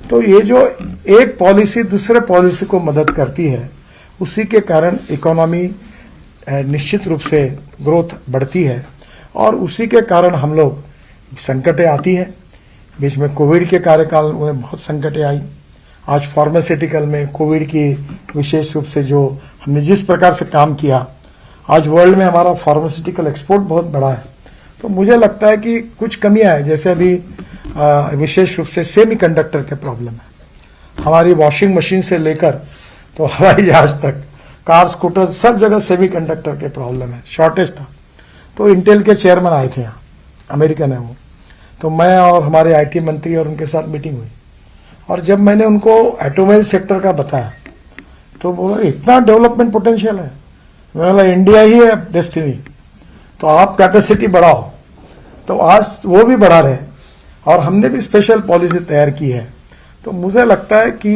तो ये जो एक पॉलिसी दूसरे पॉलिसी को मदद करती है, उसी के कारण इकोनॉमी निश्चित रूप से ग्रोथ बढ़ती है, और उसी के कारण हम लोग संकटें आती हैं। बीच में कोविड के कार्यकाल में बहुत संकटें आई। आज फार्मास्यूटिकल में कोविड की विशेष रूप से जो हमने जिस प्रकार से काम किया, आज वर्ल्ड में हमारा फार्मास्यूटिकल एक्सपोर्ट बहुत बड़ा है। तो मुझे लगता है कि कुछ कमियां हैं, जैसे अभी विशेष रूप से सेमीकंडक्टर के प्रॉब्लम है। हमारी वॉशिंग मशीन से लेकर तो हवाई जहाज तक, कार, स्कूटर, सब जगह सेमीकंडक्टर के प्रॉब्लम है, शॉर्टेज था। तो इंटेल के चेयरमैन आए थे यहाँ, अमेरिकन है वो, तो मैं और हमारे IT मंत्री और उनके साथ मीटिंग हुई, और जब मैंने उनको ऑटोमोबाइल सेक्टर का बताया तो बोला इतना डेवलपमेंट पोटेंशियल है। मैंने बोला इंडिया ही है डेस्टिनी, तो आप कैपेसिटी बढ़ाओ। तो आज वो भी बढ़ा रहे, और हमने भी स्पेशल पॉलिसी तैयार की है। तो मुझे लगता है कि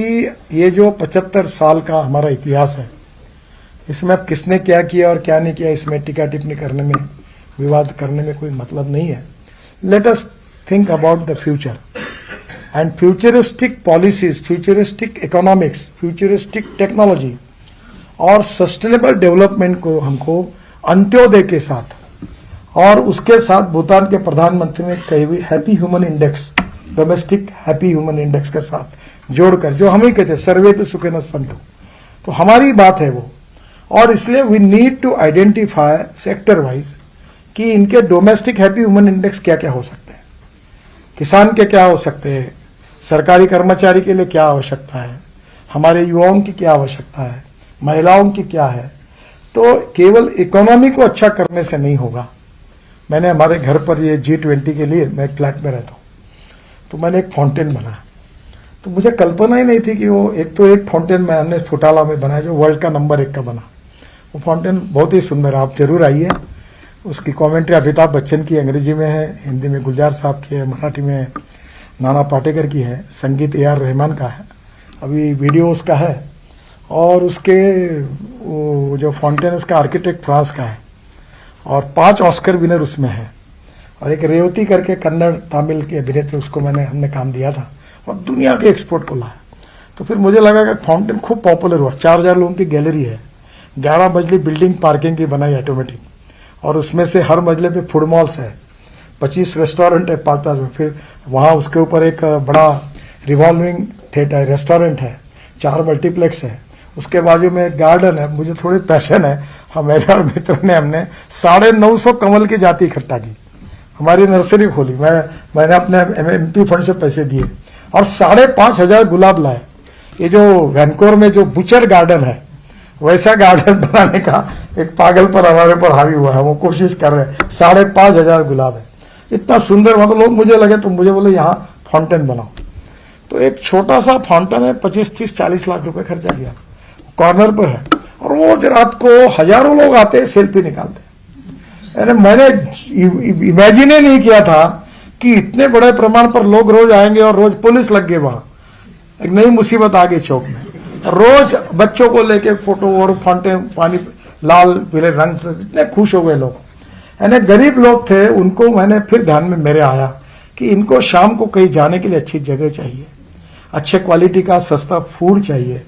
ये जो 75 साल का हमारा इतिहास है, इसमें अब किसने क्या किया और क्या नहीं किया, इसमें टीका टिप्पणी करने में, विवाद करने में कोई मतलब नहीं है। Let us think about the future and futuristic policies, futuristic economics, futuristic technology और सस्टेनेबल डेवलपमेंट को हमको अंत्योदय के साथ, और उसके साथ भूटान के प्रधानमंत्री ने कही हुई happy human index, domestic happy human index के साथ जोड़कर, जो हम ही कहते हैं सर्वे पे सुखे न संतो, तो हमारी बात है वो। और इसलिए we need to identify sector wise कि इनके डोमेस्टिक हैप्पी ह्यूमन इंडेक्स क्या क्या हो सकते हैं, किसान के क्या हो सकते हैं, सरकारी कर्मचारी के लिए क्या आवश्यकता है, हमारे युवाओं की क्या आवश्यकता है, महिलाओं की क्या है। तो केवल इकोनॉमी को अच्छा करने से नहीं होगा। मैंने हमारे घर पर ये G20 के लिए, मैं एक फ्लैट में रहता हूँ, तो मैंने एक फाउंटेन बनाया। तो मुझे कल्पना ही नहीं थी कि वो एक फाउंटेन मैंने फुटाला में बनाया जो वर्ल्ड का नंबर 1 का बना। वो फाउंटेन बहुत ही सुंदर है, आप जरूर आइए। उसकी कमेंट्री अमिताभ बच्चन की अंग्रेजी में है, हिंदी में गुलजार साहब की है, मराठी में नाना पाटेकर की है, संगीत AR रहमान का है, अभी वीडियो उसका है। और उसके वो जो फाउंटेन उसका आर्किटेक्ट फ्रांस का है, और 5 ऑस्कर विनर उसमें है। और एक रेवती करके कन्नड़ तमिल के अभिनेत्री, उसको हमने काम दिया था, और दुनिया के एक्सपोर्ट को लाया। तो फिर मुझे लगा कि फाउंटेन खूब पॉपुलर हुआ। 4000 लोगों की गैलरी है, 11 मंजिली बिल्डिंग पार्किंग की बनाई ऑटोमेटिक, और उसमें से हर मंजिले पे फूड मॉल्स है, 25 रेस्टोरेंट है 5-5 में। फिर वहाँ उसके ऊपर एक बड़ा रिवॉल्विंग थिएटर रेस्टोरेंट है, 4 मल्टीप्लेक्स है, उसके बाजू में एक गार्डन है। मुझे थोड़ी पैशन है, मेरे और मित्र ने हमने 950 कमल की जाति इकट्ठा की, हमारी नर्सरी खोली। मैंने अपने MP फंड से पैसे दिए, और 5,500 गुलाब लाए। ये जो वैनकोर में जो बुचर गार्डन है, वैसा गार्डन बनाने का एक पागल पर हमारे पर हावी हुआ है, वो कोशिश कर रहे हैं। 5,500 गुलाब है, इतना सुंदर। मतलब लोग मुझे लगे, तो मुझे बोले यहाँ फाउंटेन बनाओ। तो एक छोटा सा फाउंटेन है, 25, 30, 40 लाख रुपए खर्चा किया, कॉर्नर पर है, और रोज रात को हजारों लोग आते हैं, सेल्फी निकालते हैं। मैंने इमेजिन ही नहीं किया था कि इतने बड़े प्रमाण पर लोग रोज आएंगे और रोज पुलिस लग गई वहां। एक नई मुसीबत आ गई चौक में, रोज बच्चों को लेके फोटो और फाउंटेन, पानी लाल पीले रंग से इतने खुश हो गए लोग। यानी गरीब लोग थे, उनको मैंने फिर ध्यान में मेरे आया कि इनको शाम को कहीं जाने के लिए अच्छी जगह चाहिए, अच्छे क्वालिटी का सस्ता फूड चाहिए,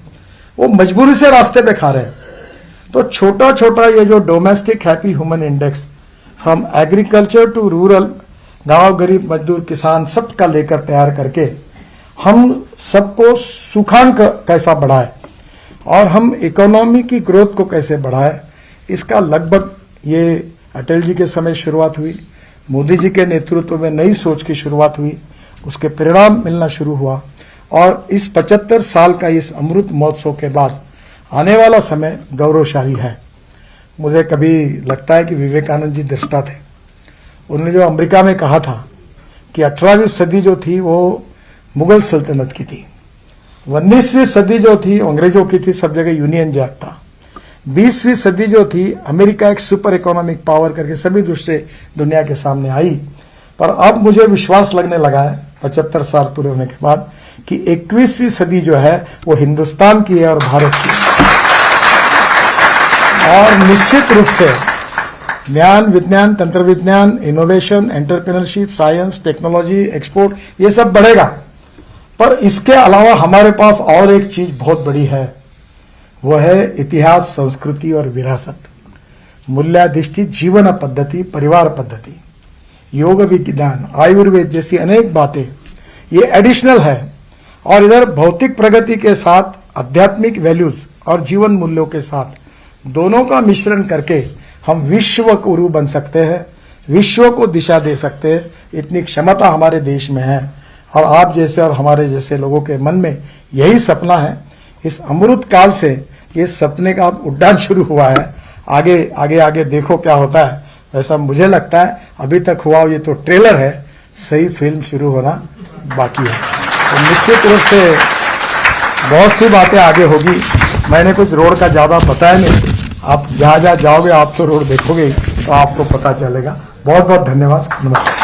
वो मजबूरी से रास्ते पे खा रहे हैं। तो छोटा छोटा ये जो domestic happy human index from agriculture to rural, गांव गरीब मजदूर किसान सबका लेकर तैयार करके हम सबको सुखांक कैसा बढ़ाए और हम इकोनॉमी की ग्रोथ को कैसे बढ़ाए, इसका लगभग ये अटल जी के समय शुरुआत हुई, मोदी जी के नेतृत्व में नई सोच की शुरुआत हुई, उसके परिणाम मिलना शुरू हुआ। और इस 75 साल का इस अमृत महोत्सव के बाद आने वाला समय गौरवशाली है। मुझे कभी लगता है कि विवेकानंद जी दृष्टा थे। उन्होंने जो अमेरिका में कहा था कि 18वीं सदी जो थी वो मुगल सल्तनत की थी, 19वीं सदी जो थी अंग्रेजों की थी, सब जगह यूनियन जैक था, 20वीं सदी जो थी अमेरिका एक सुपर इकोनॉमिक पावर करके सभी दृष्टि से दुनिया के सामने आई। पर अब मुझे विश्वास लगने लगा है 75 साल पूरे होने के बाद कि 21वीं सदी जो है वो हिंदुस्तान की है और भारत की है। और निश्चित रूप से ज्ञान, विज्ञान, तंत्र विज्ञान, innovation, entrepreneurship, science, technology, export, ये सब बढ़ेगा। पर इसके अलावा हमारे पास और एक चीज बहुत बड़ी है, वह है इतिहास, संस्कृति और विरासत, मूल्याधिष्ठित जीवन पद्धति, परिवार पद्धति, योग विज्ञान, आयुर्वेद जैसी अनेक बातें ये एडिशनल है। और इधर भौतिक प्रगति के साथ आध्यात्मिक वैल्यूज और जीवन मूल्यों के साथ दोनों का मिश्रण करके हम विश्व गुरु बन सकते हैं, विश्व को दिशा दे सकते हैं। इतनी क्षमता हमारे देश में है और आप जैसे और हमारे जैसे लोगों के मन में यही सपना है। इस अमृत काल से ये सपने का उड्डान शुरू हुआ है। आगे आगे आगे देखो क्या होता है। वैसा मुझे लगता है अभी तक हुआ ये तो ट्रेलर है, सही फिल्म शुरू होना बाकी है। तो निश्चित रूप से बहुत सी बातें आगे होगी। मैंने कुछ रोड का ज्यादा बताया नहीं, आप जहाँ जहाँ जाओगे आप तो रोड देखोगे तो आपको पता चलेगा। बहुत बहुत धन्यवाद, नमस्कार।